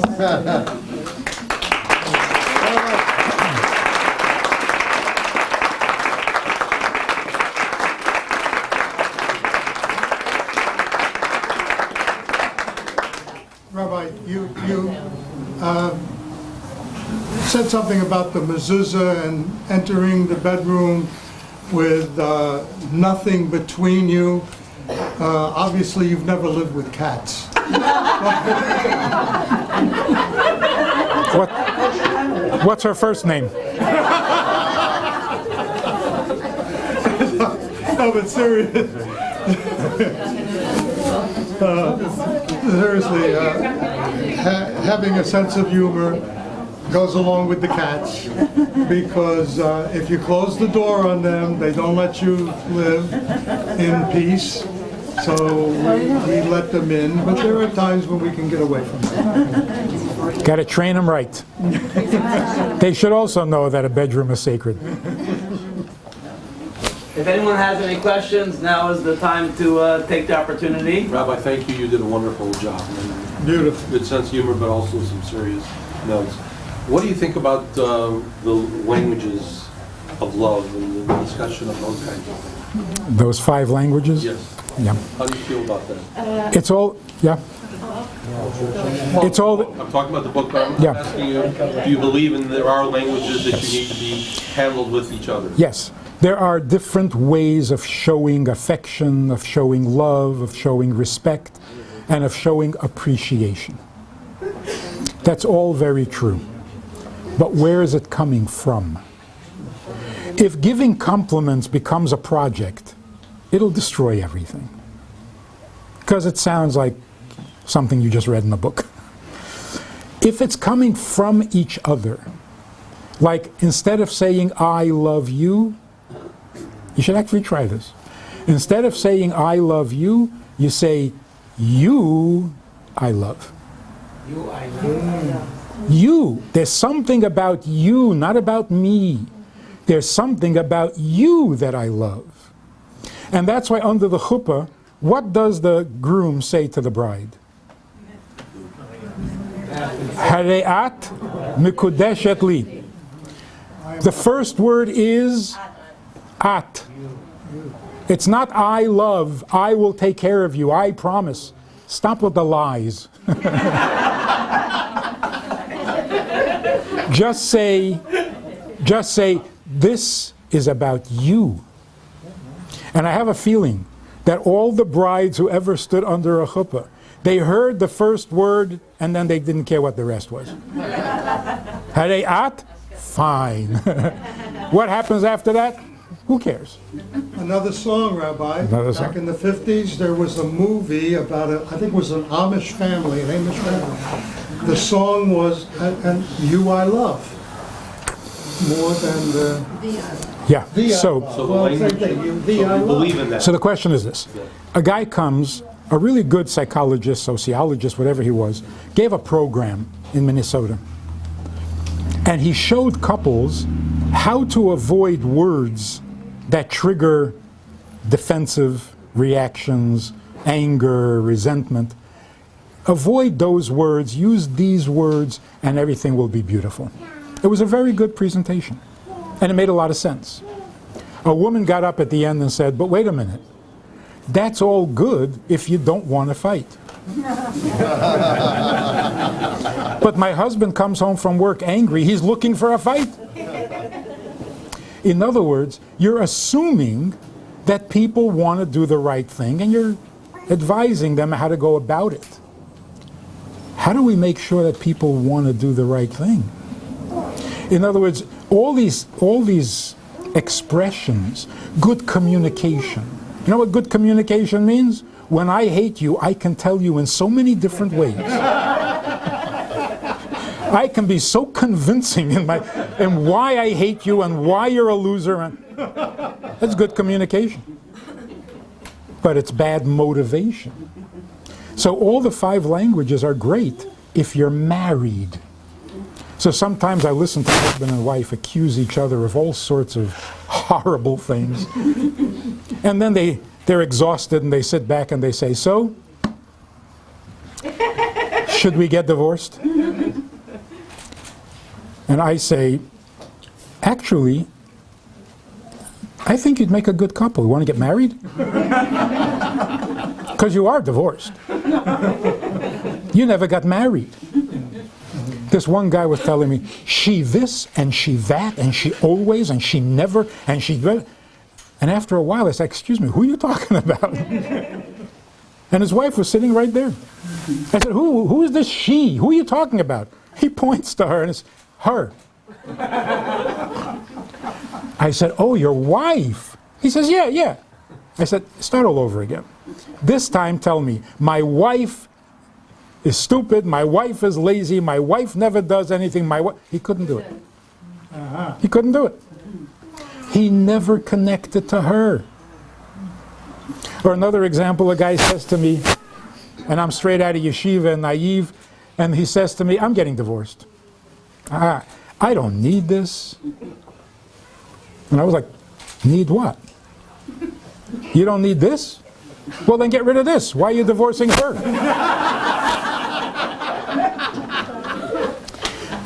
Rabbi, you said something about the mezuzah and entering the bedroom with nothing between you. Obviously, you've never lived with cats. what's her first name? No, but seriously, having a sense of humor goes along with the cats, because if you close the door on them, they don't let you live in peace. So we let them in, but there are times when we can get away from them. Got to train them right. They should also know that a bedroom is sacred. If anyone has any questions, now is the time to take the opportunity. Rabbi, thank you. You did a wonderful job. Beautiful. Good sense of humor, but also some serious notes. What do you think about the languages of love and the discussion of those kinds of things? Those 5 languages? Yes. Yeah. How do you feel about that? It's all, yeah. It's all, I'm talking about the book, but I'm Yeah. asking you, do you believe there are languages that you need to be handled with each other? yes. There are different ways of showing affection, of showing love, of showing respect, and of showing appreciation. That's all very true. But where is it coming from? If giving compliments becomes a project, it'll destroy everything. Because it sounds like something you just read in a book. If it's coming from each other, like instead of saying I love you, you should actually try this. Instead of saying I love you, you say you I love. You, I love. You. There's something about you, not about me. There's something about you that I love. And that's why under the chuppah, what does the groom say to the bride? Hareat mikudeshet li. The first word is at. It's not I love, I will take care of you, I promise. Stop with the lies. Just say, this is about you. And I have a feeling that all the brides who ever stood under a chuppah, they heard the first word and then they didn't care what the rest was. Hareat? Fine. What happens after that? Who cares? Another song, Rabbi. Another song. Back in the 50s, there was a movie about I think it was an Amish family, an Amish family. The song was, and you I love, more than the Yeah. the So, I love. So the Well, same language, thing, so the I you believe love. in that. so the question is this. A guy comes, a really good psychologist, sociologist, whatever he was, gave a program in Minnesota. And he showed couples how to avoid words that trigger defensive reactions, anger, resentment. Avoid those words, use these words, and everything will be beautiful. It was a very good presentation, and it made a lot of sense. A woman got up at the end and said, but wait a minute, that's all good if you don't want to fight. But my husband comes home from work angry, he's looking for a fight. In other words, you're assuming that people want to do the right thing and you're advising them how to go about it. How do we make sure that people want to do the right thing? In other words, all these expressions, good communication. You know what good communication means? When I hate you, I can tell you in so many different ways. I can be so convincing in why I hate you and why you're a loser. And that's good communication. But it's bad motivation. So all the 5 languages are great if you're married. So sometimes I listen to husband and wife accuse each other of all sorts of horrible things. And then they're exhausted and they sit back and they say, so, should we get divorced? And I say, actually, I think you'd make a good couple. You want to get married? Because you are divorced. You never got married. This one guy was telling me, she this and she that and she always and she never and she... And after a while I said, excuse me, who are you talking about? And his wife was sitting right there. I said, who is this she? Who are you talking about? He points to her and it's her. I said, oh, your wife? He says, yeah. I said, start all over again. This time tell me, my wife is stupid, my wife is lazy, my wife never does anything, he couldn't do it. He couldn't do it. He never connected to her. Or another example, a guy says to me, and I'm straight out of yeshiva and naive, and he says to me, I'm getting divorced. I don't need this. And I was like, need what? You don't need this? Well, then get rid of this. Why are you divorcing her?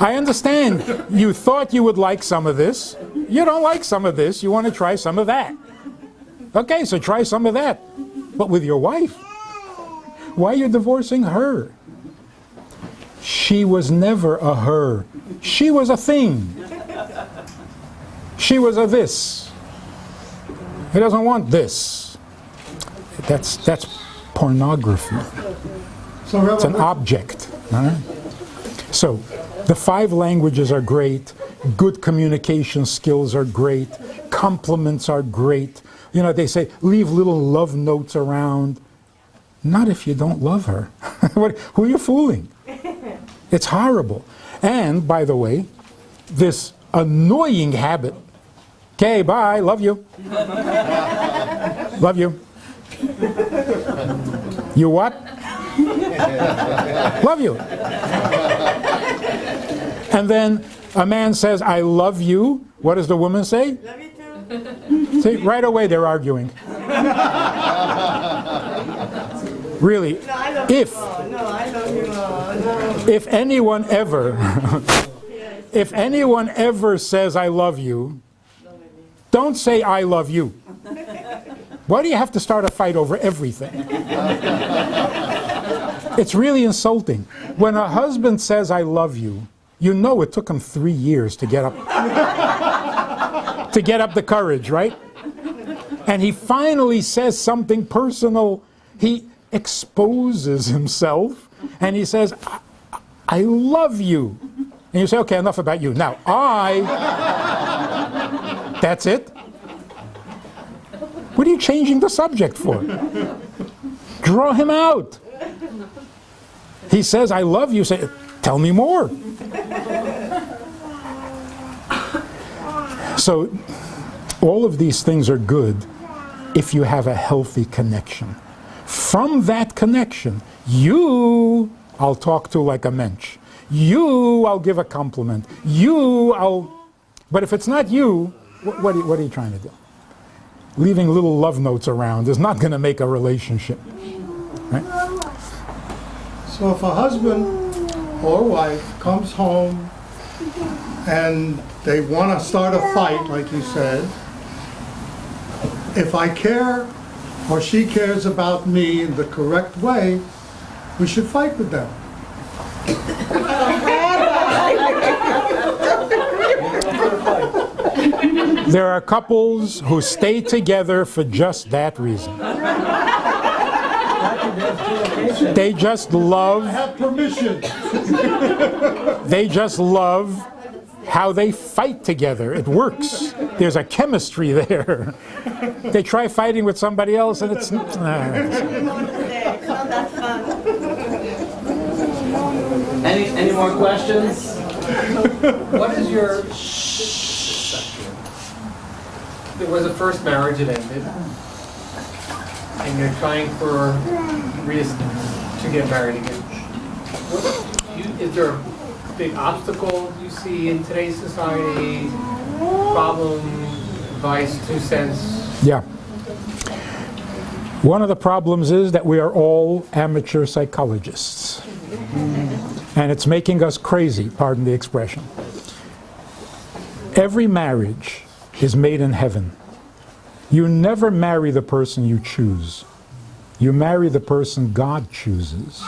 I understand you thought you would like some of this. You don't like some of this. You want to try some of that. Okay, so try some of that. But with your wife. Why are you divorcing her? She was never a her. She was a thing. She was a this. He doesn't want this. That's pornography. So, It's an object. All right? So, the 5 languages are great. Good communication skills are great. Compliments are great. You know, they say, leave little love notes around. Not if you don't love her. Who are you fooling? It's horrible. And, by the way, this annoying habit, okay, bye, love you. Love you. You what? Love you. And then a man says, I love you. What does the woman say? Love you too. See, right away they're arguing. Really, No, I love if you more. No, I love you more. No. if anyone ever if anyone ever says I love you, don't say I love you. Why do you have to start a fight over everything? It's really insulting. When a husband says I love you, you know it took him 3 years to get up the courage, right? And he finally says something personal. He exposes himself and he says, I love you. And you say, okay, enough about you. Now, that's it? What are you changing the subject for? Draw him out. He says, I love you. Say, tell me more. So, all of these things are good if you have a healthy connection. From that connection, you, I'll talk to like a mensch. You, I'll give a compliment. You, but if it's not you, what are you trying to do? Leaving little love notes around is not going to make a relationship. Right? So if a husband or wife comes home and they want to start a fight, like you said, if I care or she cares about me in the correct way, we should fight with them. There are couples who stay together for just that reason. They just love. I have permission. They just love how they fight together. It works. There's a chemistry there. They try fighting with somebody else and it's It's not that fun. Any more questions? What is your... There was a first marriage that ended, and you're trying to get married again. Is there a big obstacle you see in today's society? Problem, advice, 2 cents? Yeah. One of the problems is that we are all amateur psychologists. And it's making us crazy, pardon the expression. Every marriage is made in heaven. You never marry the person you choose. You marry the person God chooses.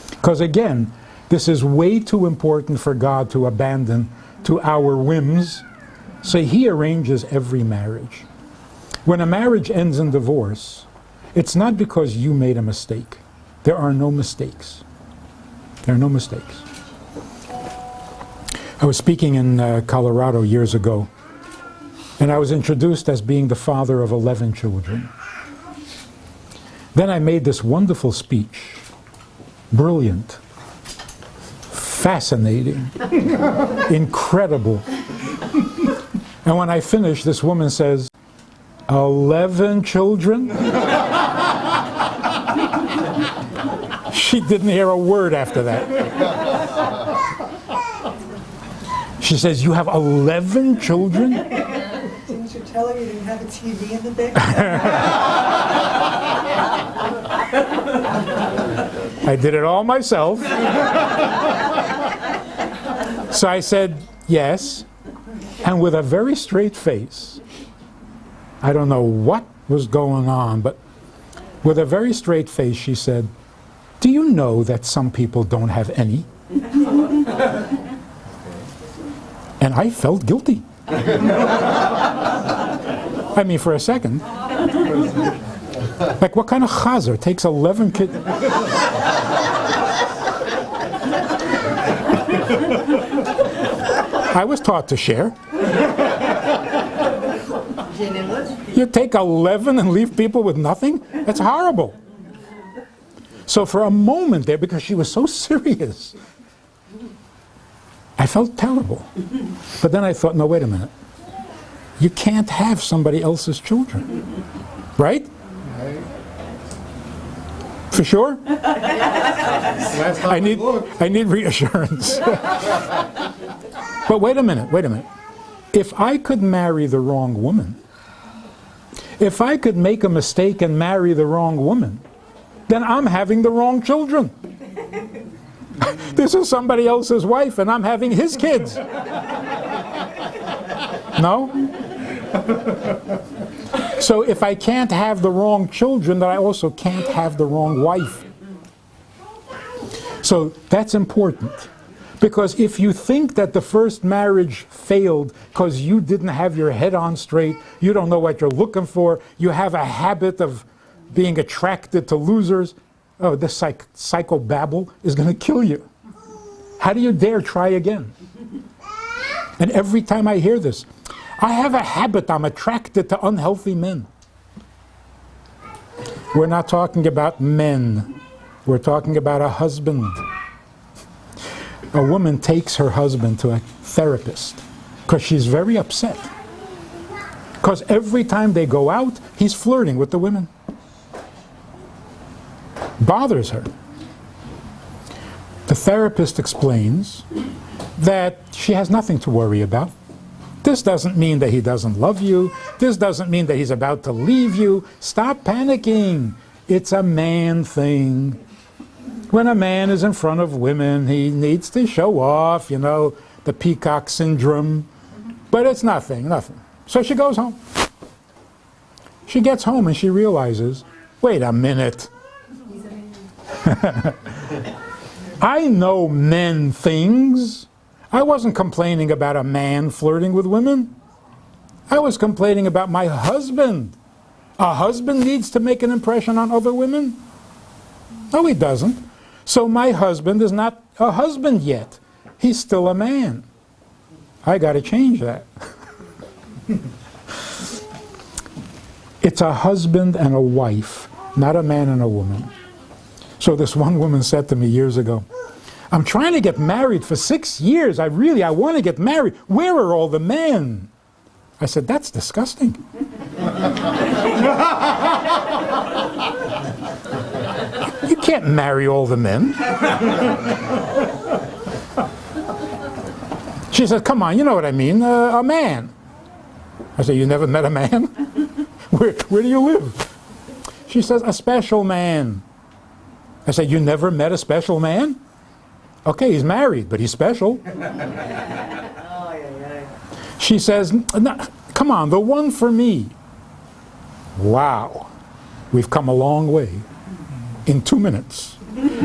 Because again, this is way too important for God to abandon to our whims. So He arranges every marriage. When a marriage ends in divorce, it's not because you made a mistake. There are no mistakes. There are no mistakes. I was speaking in Colorado years ago, and I was introduced as being the father of 11 children. Then I made this wonderful speech. Brilliant. Fascinating. Incredible. And when I finished, this woman says, 11 children? She didn't hear a word after that. She says, you have 11 children? Didn't you tell her you didn't have a TV in the day? I did it all myself. So I said, yes. And with a very straight face, I don't know what was going on, but with a very straight face, she said, do you know that some people don't have any? And I felt guilty. I mean, for a second. Like, what kind of chazer takes 11 kids? I was taught to share. You take 11 and leave people with nothing? That's horrible. So for a moment there, because she was so serious, I felt terrible. But then I thought, no, wait a minute. You can't have somebody else's children. Right? For sure? I need reassurance. But wait a minute. If I could marry the wrong woman, if I could make a mistake and marry the wrong woman, then I'm having the wrong children. This is somebody else's wife and I'm having his kids. No? So if I can't have the wrong children, then I also can't have the wrong wife. So that's important. Because if you think that the first marriage failed because you didn't have your head on straight, you don't know what you're looking for, you have a habit of being attracted to losers, oh, this psychobabble is going to kill you. How do you dare try again? And every time I hear this, I have a habit, I'm attracted to unhealthy men. We're not talking about men. We're talking about a husband. A woman takes her husband to a therapist because she's very upset. Because every time they go out, he's flirting with the women. Bothers her. The therapist explains that she has nothing to worry about. This doesn't mean that he doesn't love you. This doesn't mean that he's about to leave you. Stop panicking. It's a man thing. When a man is in front of women, he needs to show off, you know, the peacock syndrome. But it's nothing. So she goes home. She gets home and she realizes, wait a minute. I know men things. I wasn't complaining about a man flirting with women. I was complaining about my husband. A husband needs to make an impression on other women? No, he doesn't. So my husband is not a husband yet. He's still a man. I got to change that. It's a husband and a wife, not a man and a woman. So this one woman said to me years ago, I'm trying to get married for 6 years. I want to get married. Where are all the men? I said, that's disgusting. You can't marry all the men. She said, come on, you know what I mean, a man. I said, you never met a man? Where do you live? She says, a special man. I said, you never met a special man? Okay, he's married, but he's special. She says, no, come on, the one for me. Wow, we've come a long way. In 2 minutes,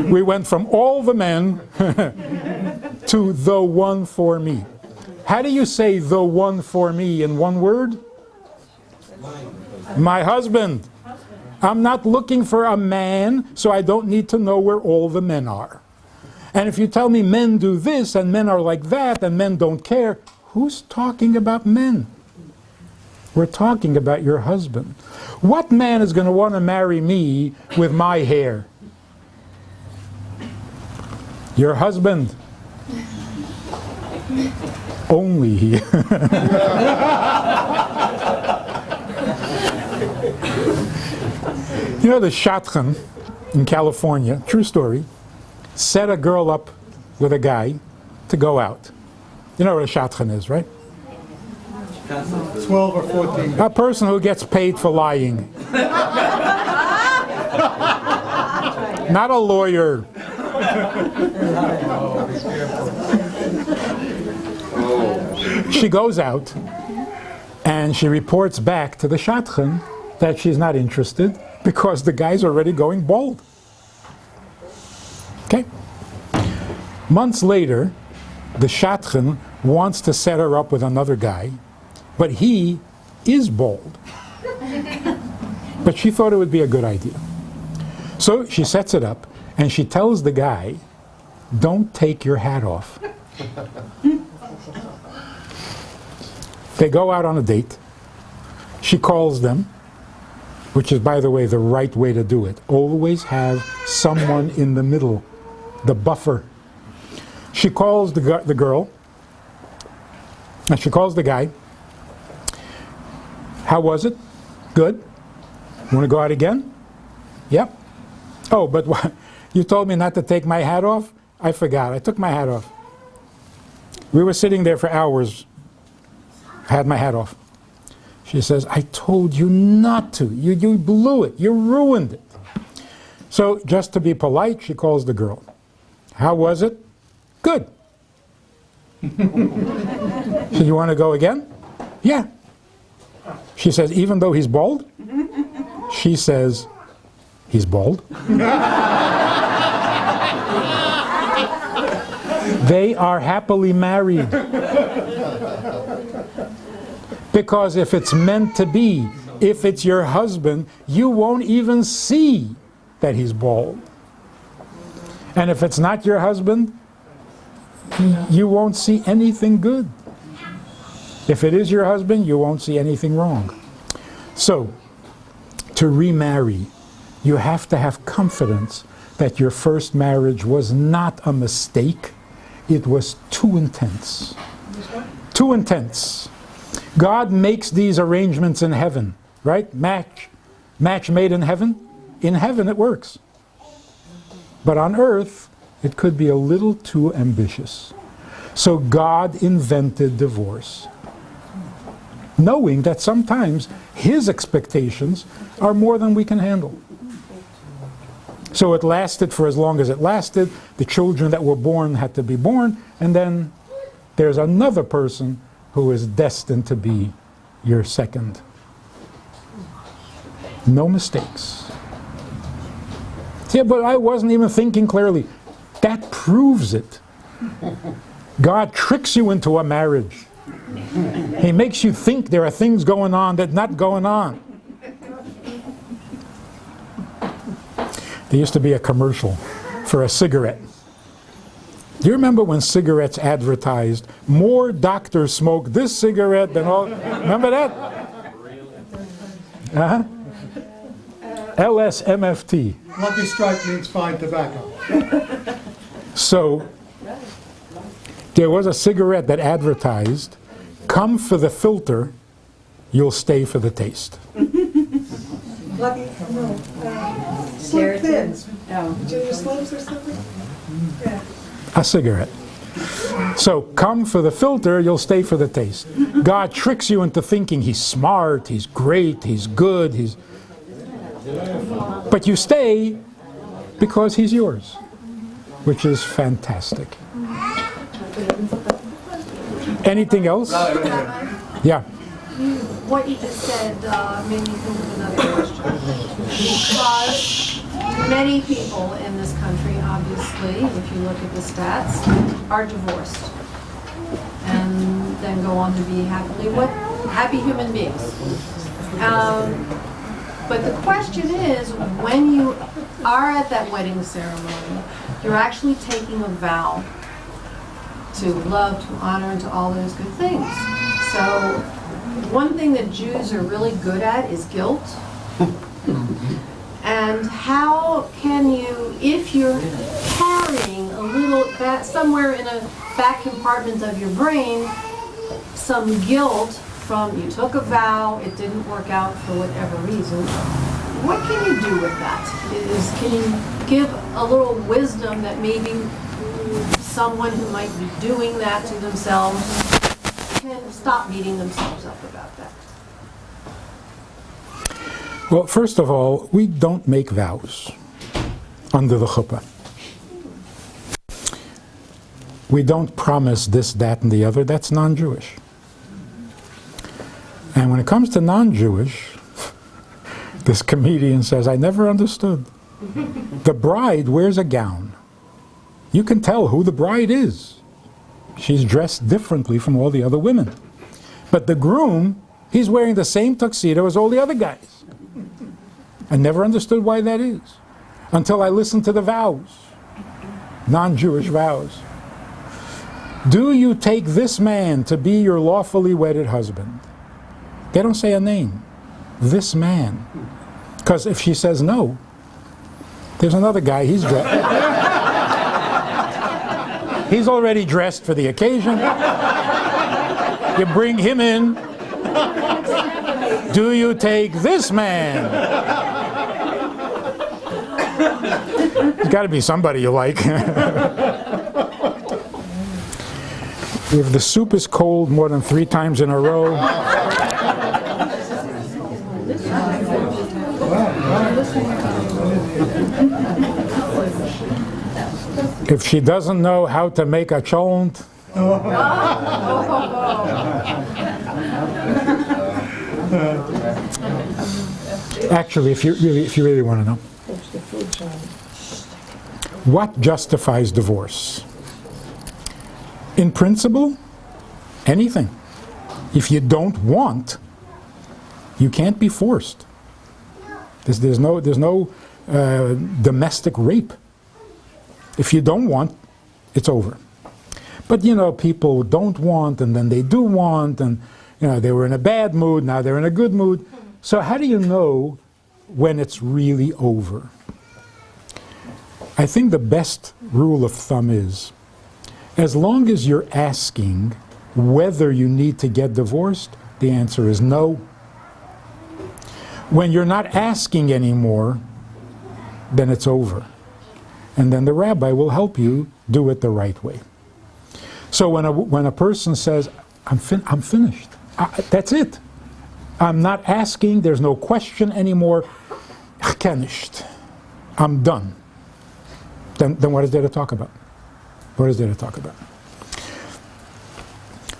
we went from all the men to the one for me. How do you say the one for me in one word? My husband. I'm not looking for a man, so I don't need to know where all the men are. And if you tell me men do this and men are like that and men don't care, who's talking about men? We're talking about your husband. What man is going to want to marry me with my hair? Your husband. Only he. You know the shotgun in California, true story, set a girl up with a guy to go out. You know what a shotgun is, right? 12 or 14. A person who gets paid for lying. Not a lawyer. She goes out and she reports back to the shotgun that she's not interested because the guy's already going bald. Okay? Months later, the shotgun wants to set her up with another guy, but he is bald. But she thought it would be a good idea. So she sets it up, and she tells the guy, don't take your hat off. They go out on a date. She calls them, which is, by the way, the right way to do it. Always have someone in the middle, the buffer. She calls the girl, and she calls the guy. How was it? Good. Want to go out again? Yep. Oh, but what? You told me not to take my hat off? I forgot. I took my hat off. We were sitting there for hours. I had my hat off. She says, I told you not to. You blew it. You ruined it. So just to be polite, she calls the girl. How was it? Good. So you want to go again? Yeah. She says, even though he's bald? She says, he's bald. They are happily married. Because if it's meant to be, if it's your husband, you won't even see that he's bald. And if it's not your husband, you won't see anything good. If it is your husband, you won't see anything wrong. So, to remarry, you have to have confidence that your first marriage was not a mistake. It was too intense. Too intense. God makes these arrangements in heaven, right? Match made in heaven. In heaven it works. But on earth, it could be a little too ambitious. So God invented divorce, knowing that sometimes His expectations are more than we can handle. So it lasted for as long as it lasted. The children that were born had to be born, and then there's another person who is destined to be your second. No mistakes. See, but I wasn't even thinking clearly. That proves it. God tricks you into a marriage. He makes you think there are things going on that are not going on. There used to be a commercial for a cigarette. Do you remember when cigarettes advertised, more doctors smoke this cigarette than all? Remember that? Uh-huh. LSMFT. Lucky Strike means fine tobacco. So, there was a cigarette that advertised, come for the filter, you'll stay for the taste. Lucky, no, Slim Thins. Junior Slims or something? Yeah. A cigarette. So, come for the filter, you'll stay for the taste. God tricks you into thinking He's smart, He's great, He's good, but you stay because He's yours, which is fantastic. Anything else? Yeah. What you just said made me think of another question. Because many people in this country, obviously, if you look at the stats, are divorced and then go on to be happy human beings. But the question is, when you are at that wedding ceremony, you're actually taking a vow to love, to honor, and to all those good things. So one thing that Jews are really good at is guilt. And how can you, if you're carrying a little, somewhere in a back compartment of your brain, some guilt from you took a vow, it didn't work out for whatever reason, what can you do with that? Can you give a little wisdom that maybe someone who might be doing that to themselves can stop beating themselves up about that? Well, first of all, we don't make vows under the chuppah. We don't promise this, that, and the other. That's non-Jewish. And when it comes to non-Jewish, this comedian says, I never understood. The bride wears a gown. You can tell who the bride is. She's dressed differently from all the other women. But the groom, he's wearing the same tuxedo as all the other guys. I never understood why that is, until I listened to the vows, non-Jewish vows. Do you take this man to be your lawfully wedded husband? They don't say a name. this man. Because if she says no, there's another guy, he's dressed. He's already dressed for the occasion. You bring him in. Do you take this man? There's got to be somebody you like. If the soup is cold more than 3 times in a row, if she doesn't know how to make a cholent, actually, if you really want to know, what justifies divorce? In principle, anything. If you don't want, you can't be forced. There's no domestic rape. If you don't want, it's over. But you know, people don't want, and then they do want, and you know, they were in a bad mood, now they're in a good mood. So how do you know when it's really over? I think the best rule of thumb is, as long as you're asking whether you need to get divorced, the answer is no. When you're not asking anymore, then it's over. And then the rabbi will help you do it the right way. So when a person says, I'm finished, that's it. I'm not asking, there's no question anymore, finished, I'm done. Then what is there to talk about? What is there to talk about?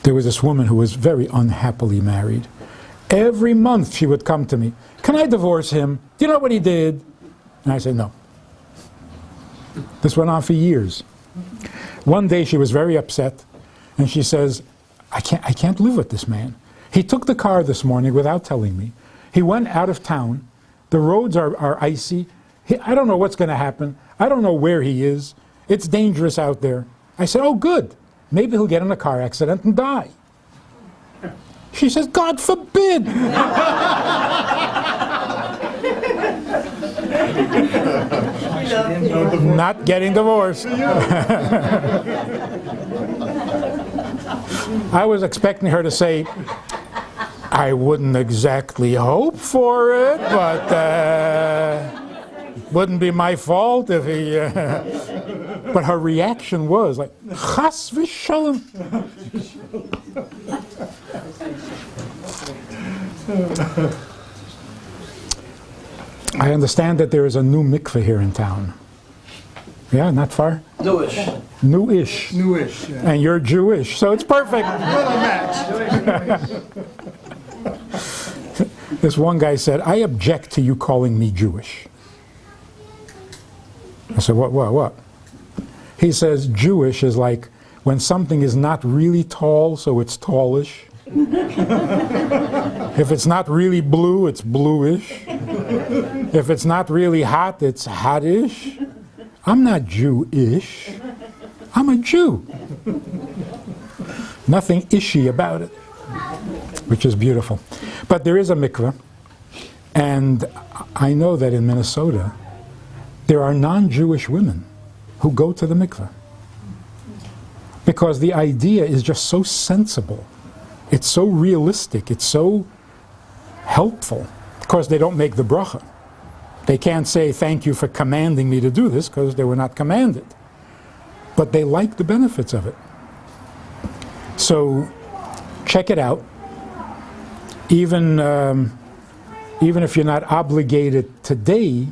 There was this woman who was very unhappily married. Every month she would come to me, can I divorce him? Do you know what he did? And I said, no. This went on for years. One day she was very upset, and she says, I can't live with this man. He took the car this morning without telling me. He went out of town. The roads are icy. I don't know what's going to happen. I don't know where he is. It's dangerous out there. I said, oh, good. Maybe he'll get in a car accident and die. She says, God forbid. Not getting divorced. I was expecting her to say, I wouldn't exactly hope for it, but wouldn't be my fault if he... But her reaction was like, Chas v'shalom. I understand that there is a new mikveh here in town. Yeah, not far? Newish. Newish. Newish, yeah. And you're Jewish, so it's perfect. This one guy said, I object to you calling me Jewish. I said, what? He says, Jewish is like when something is not really tall, so it's tallish. If it's not really blue, it's bluish. If it's not really hot, it's hottish. I'm not Jewish. I'm a Jew. Nothing ishy about it, which is beautiful. But there is a mikveh, and I know that in Minnesota, there are non-Jewish women who go to the mikveh. Because the idea is just so sensible. It's so realistic. It's so helpful. Of course, they don't make the bracha. They can't say, thank you for commanding me to do this, because they were not commanded. But they like the benefits of it. So, check it out. Even if you're not obligated today,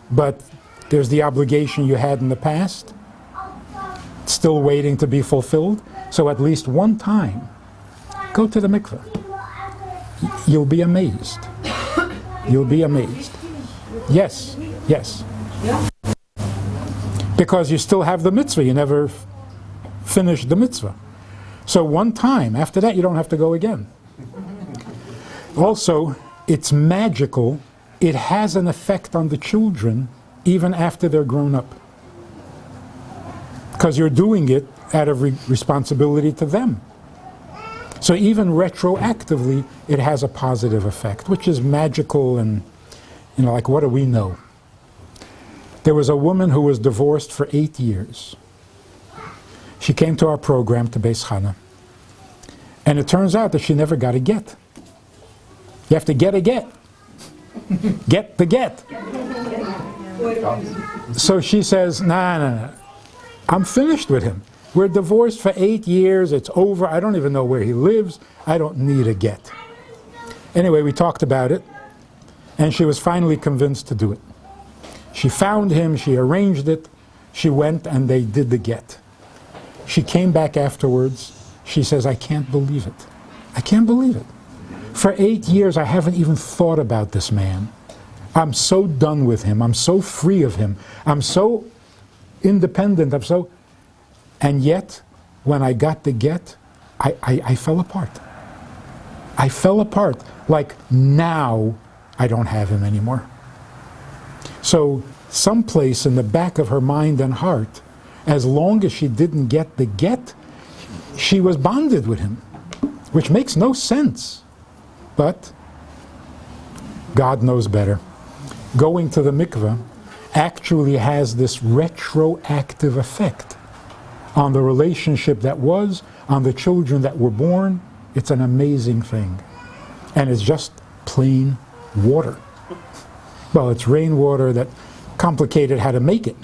but there's the obligation you had in the past, still waiting to be fulfilled. So at least one time, go to the mikveh. You'll be amazed. You'll be amazed. Yes. Because you still have the mitzvah. You never finished the mitzvah. So one time, after that you don't have to go again. Also, it's magical. It has an effect on the children even after they're grown up. Because you're doing it out of responsibility to them. So even retroactively, it has a positive effect, which is magical and, like, what do we know? There was a woman who was divorced for 8 years. She came to our program, to Beis Chana, and it turns out that she never got a get. You have to get a get. Get the get. So she says, nah, I'm finished with him. We're divorced for 8 years, it's over, I don't even know where he lives, I don't need a get. Anyway, we talked about it, and she was finally convinced to do it. She found him, she arranged it, she went and they did the get. She came back afterwards, she says, I can't believe it. I can't believe it. For 8 years I haven't even thought about this man. I'm so done with him, I'm so free of him, I'm so independent, and yet, when I got the get, I fell apart. I fell apart, like now I don't have him anymore. So someplace in the back of her mind and heart, as long as she didn't get the get, she was bonded with him, which makes no sense. But God knows better. Going to the mikveh actually has this retroactive effect on the relationship that was, on the children that were born. It's an amazing thing. And it's just plain water. Well, it's rainwater that complicated how to make it.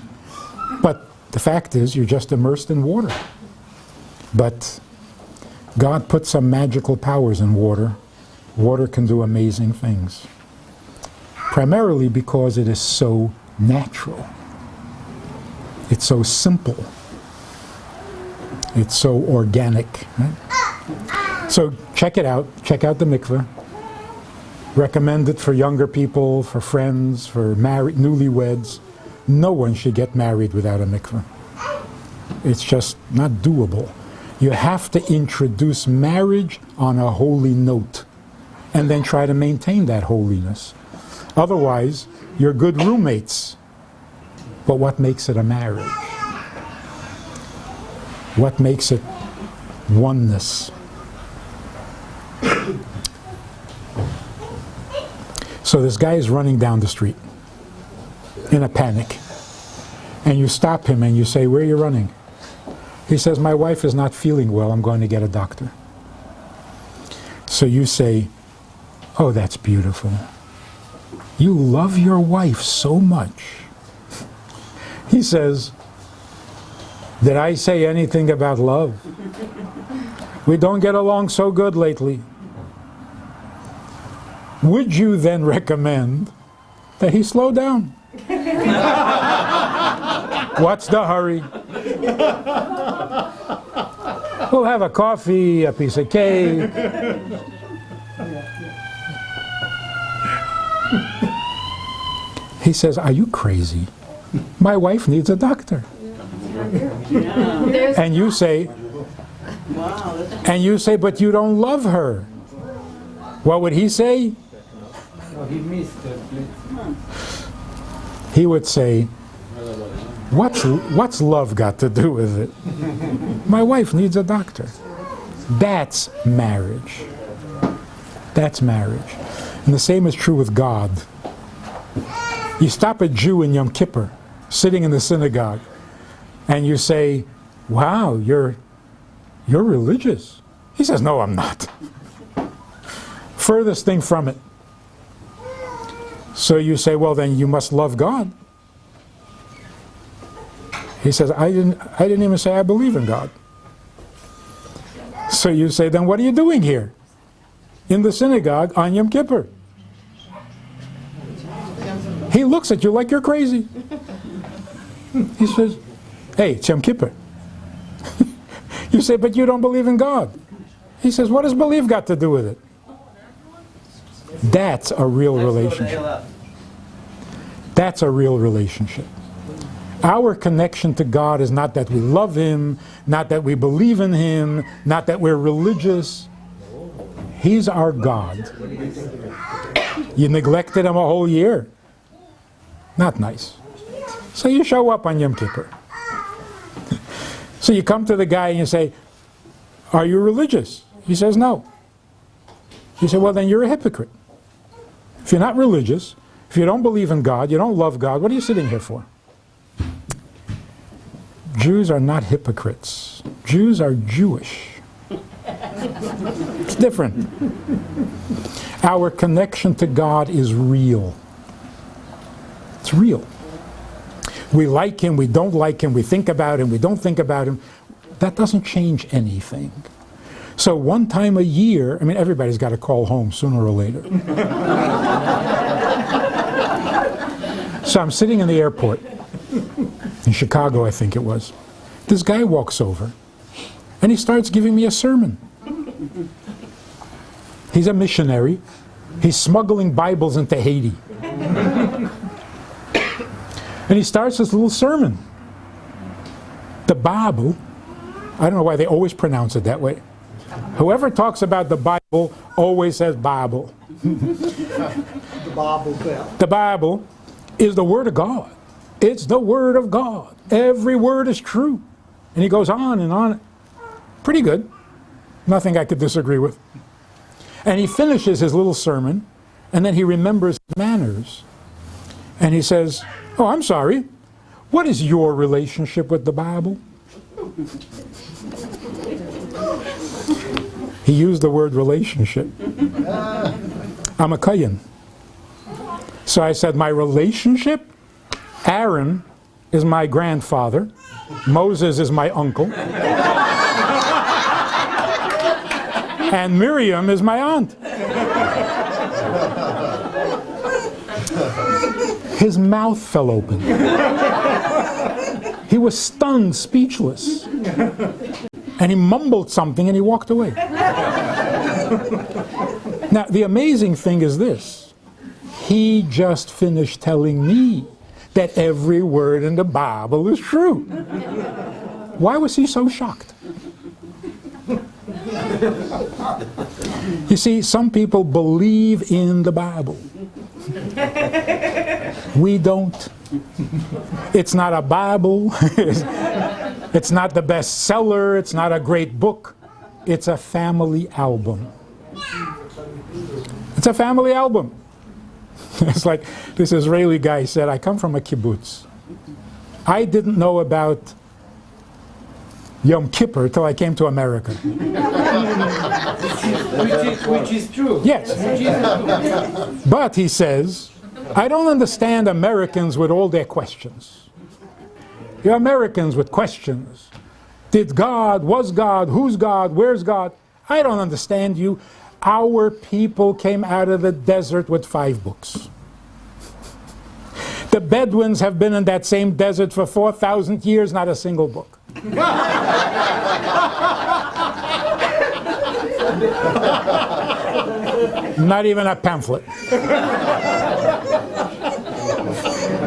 But the fact is, you're just immersed in water. But God put some magical powers in water. Water can do amazing things. Primarily because it is so natural. It's so simple. It's so organic. Right? So check it out. Check out the mikveh. Recommend it for younger people, for friends, for newlyweds. No one should get married without a mikveh. It's just not doable. You have to introduce marriage on a holy note and then try to maintain that holiness. Otherwise, you're good roommates. But what makes it a marriage? What makes it oneness? So this guy is running down the street in a panic. And you stop him and you say, where are you running? He says, my wife is not feeling well, I'm going to get a doctor. So you say, oh, that's beautiful. You love your wife so much. He says, did I say anything about love? We don't get along so good lately. Would you then recommend that he slow down? What's the hurry? We'll have a coffee, a piece of cake. He says, are you crazy? My wife needs a doctor. And you say, but you don't love her. What would he say? He would say, what's love got to do with it? My wife needs a doctor. That's marriage. That's marriage. And the same is true with God. You stop a Jew in Yom Kippur, sitting in the synagogue, and you say, wow, you're religious. He says, no, I'm not. Furthest thing from it. So you say, well, then you must love God. He says, I didn't even say I believe in God. So you say, then what are you doing here? In the synagogue on Yom Kippur. He looks at you like you're crazy. He says, hey, it's Yom Kippur. You say, but you don't believe in God. He says, what does belief got to do with it? That's a real relationship. That's a real relationship. Our connection to God is not that we love Him, not that we believe in Him, not that we're religious. He's our God. You neglected Him a whole year. Not nice. So you show up on Yom Kippur. So you come to the guy and you say, are you religious? He says, no. He said, well, then you're a hypocrite. If you're not religious, if you don't believe in God, you don't love God, what are you sitting here for? Jews are not hypocrites. Jews are Jewish. It's different. Our connection to God is real. It's real. We like Him, we don't like Him, we think about Him, we don't think about Him. That doesn't change anything. So one time a year, I mean, everybody's got to call home sooner or later. So I'm sitting in the airport, in Chicago, I think it was. This guy walks over, and he starts giving me a sermon. He's a missionary. He's smuggling Bibles into Haiti. And he starts this little sermon. The Bible, I don't know why they always pronounce it that way. Whoever talks about the Bible always says Bible. The Bible bell. The Bible is the Word of God. It's the Word of God. Every word is true. And he goes on and on. Pretty good. Nothing I could disagree with. And he finishes his little sermon, and then he remembers manners. And he says, oh, I'm sorry. What is your relationship with the Bible? He used the word relationship. I'm a Kayan. So I said, my relationship? Aaron is my grandfather. Moses is my uncle. And Miriam is my aunt. His mouth fell open. He was stunned, speechless. And he mumbled something and he walked away. Now, the amazing thing is this. He just finished telling me that every word in the Bible is true. Why was he so shocked? You see, some people believe in the Bible. We don't. It's not a Bible. It's not the bestseller. It's not a great book. It's a family album. It's a family album. It's like this Israeli guy said, I come from a kibbutz. I didn't know about Yom Kippur till I came to America. Which is true. Yes. But he says, I don't understand Americans with all their questions. You're Americans with questions. Did God, was God, who's God, where's God? I don't understand you. Our people came out of the desert with 5 books. The Bedouins have been in that same desert for 4,000 years, not a single book. Not even a pamphlet.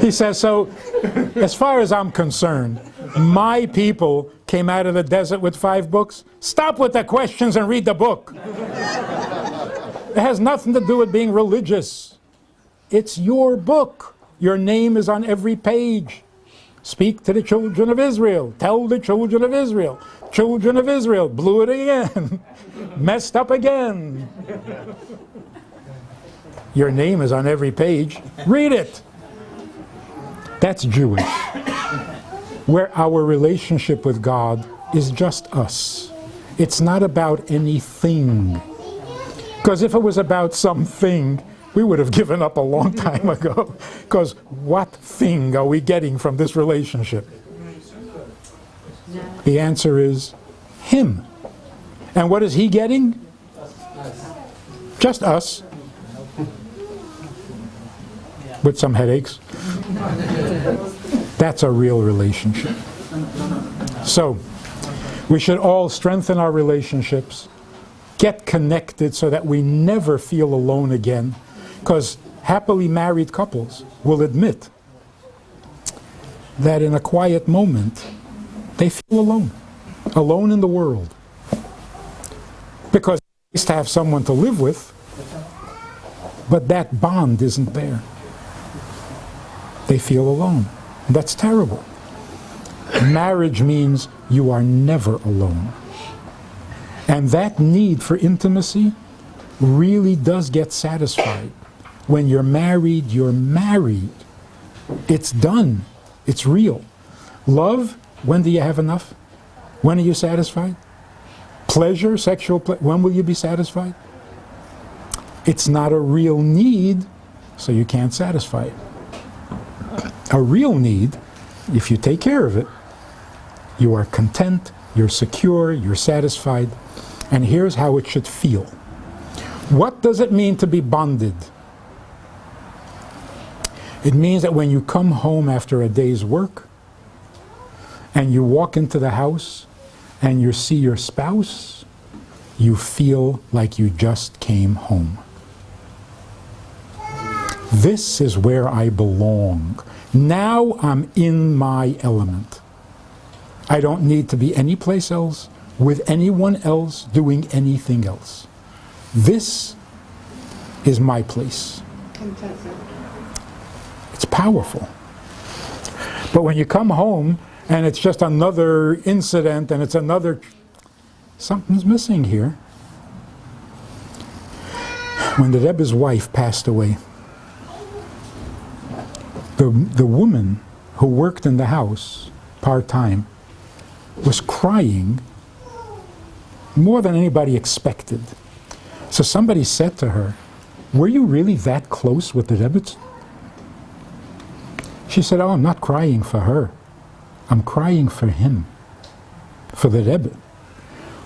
He says, so as far as I'm concerned, my people came out of the desert with 5 books. Stop with the questions and read the book. It has nothing to do with being religious. It's your book. Your name is on every page. Speak to the children of Israel. Tell the children of Israel. Children of Israel blew it again. Messed up again. Your name is on every page. Read it. That's Jewish. Where our relationship with God is just us. It's not about anything. Because if it was about something, we would have given up a long time ago. Because what thing are we getting from this relationship? The answer is Him. And what is He getting? Just us. With some headaches. That's a real relationship. So, we should all strengthen our relationships, get connected so that we never feel alone again, because happily married couples will admit that in a quiet moment, they feel alone, alone in the world. Because they used to have someone to live with, but that bond isn't there. They feel alone. That's terrible. Marriage means you are never alone. And that need for intimacy really does get satisfied. When you're married, you're married. It's done. It's real. Love, when do you have enough? When are you satisfied? Pleasure, sexual pleasure, when will you be satisfied? It's not a real need, so you can't satisfy it. A real need, if you take care of it, you are content, you're secure, you're satisfied, and here's how it should feel. What does it mean to be bonded? It means that when you come home after a day's work, and you walk into the house, and you see your spouse, you feel like you just came home. This is where I belong. Now I'm in my element. I don't need to be anyplace else, with anyone else, doing anything else. This is my place. It's powerful. But when you come home, and it's just another incident, and it's another... Something's missing here. When the Rebbe's wife passed away, the woman who worked in the house part-time was crying more than anybody expected. So somebody said to her, "Were you really that close with the Rebbe?" She said, "Oh, I'm not crying for her. I'm crying for him, for the Rebbe.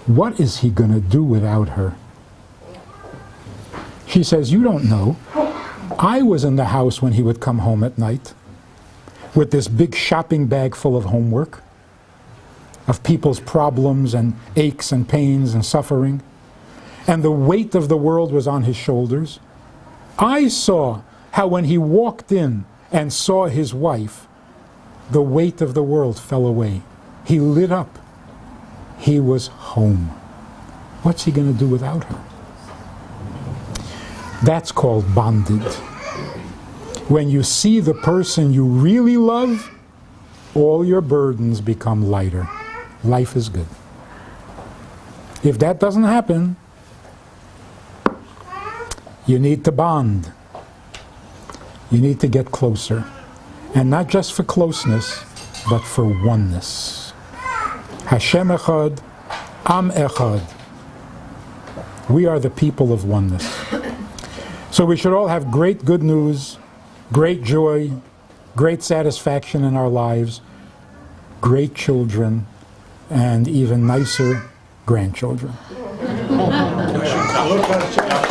What is he going to do without her?" She says, "You don't know. I was in the house when he would come home at night with this big shopping bag full of homework, of people's problems and aches and pains and suffering, and the weight of the world was on his shoulders. I saw how when he walked in and saw his wife, the weight of the world fell away. He lit up. He was home. What's he going to do without her?" That's called bonded. When you see the person you really love, all your burdens become lighter. Life is good. If that doesn't happen, you need to bond. You need to get closer. And not just for closeness, but for oneness. Hashem Echad, Am Echad. We are the people of oneness. So we should all have great good news, great joy, great satisfaction in our lives, great children, and even nicer grandchildren. Look at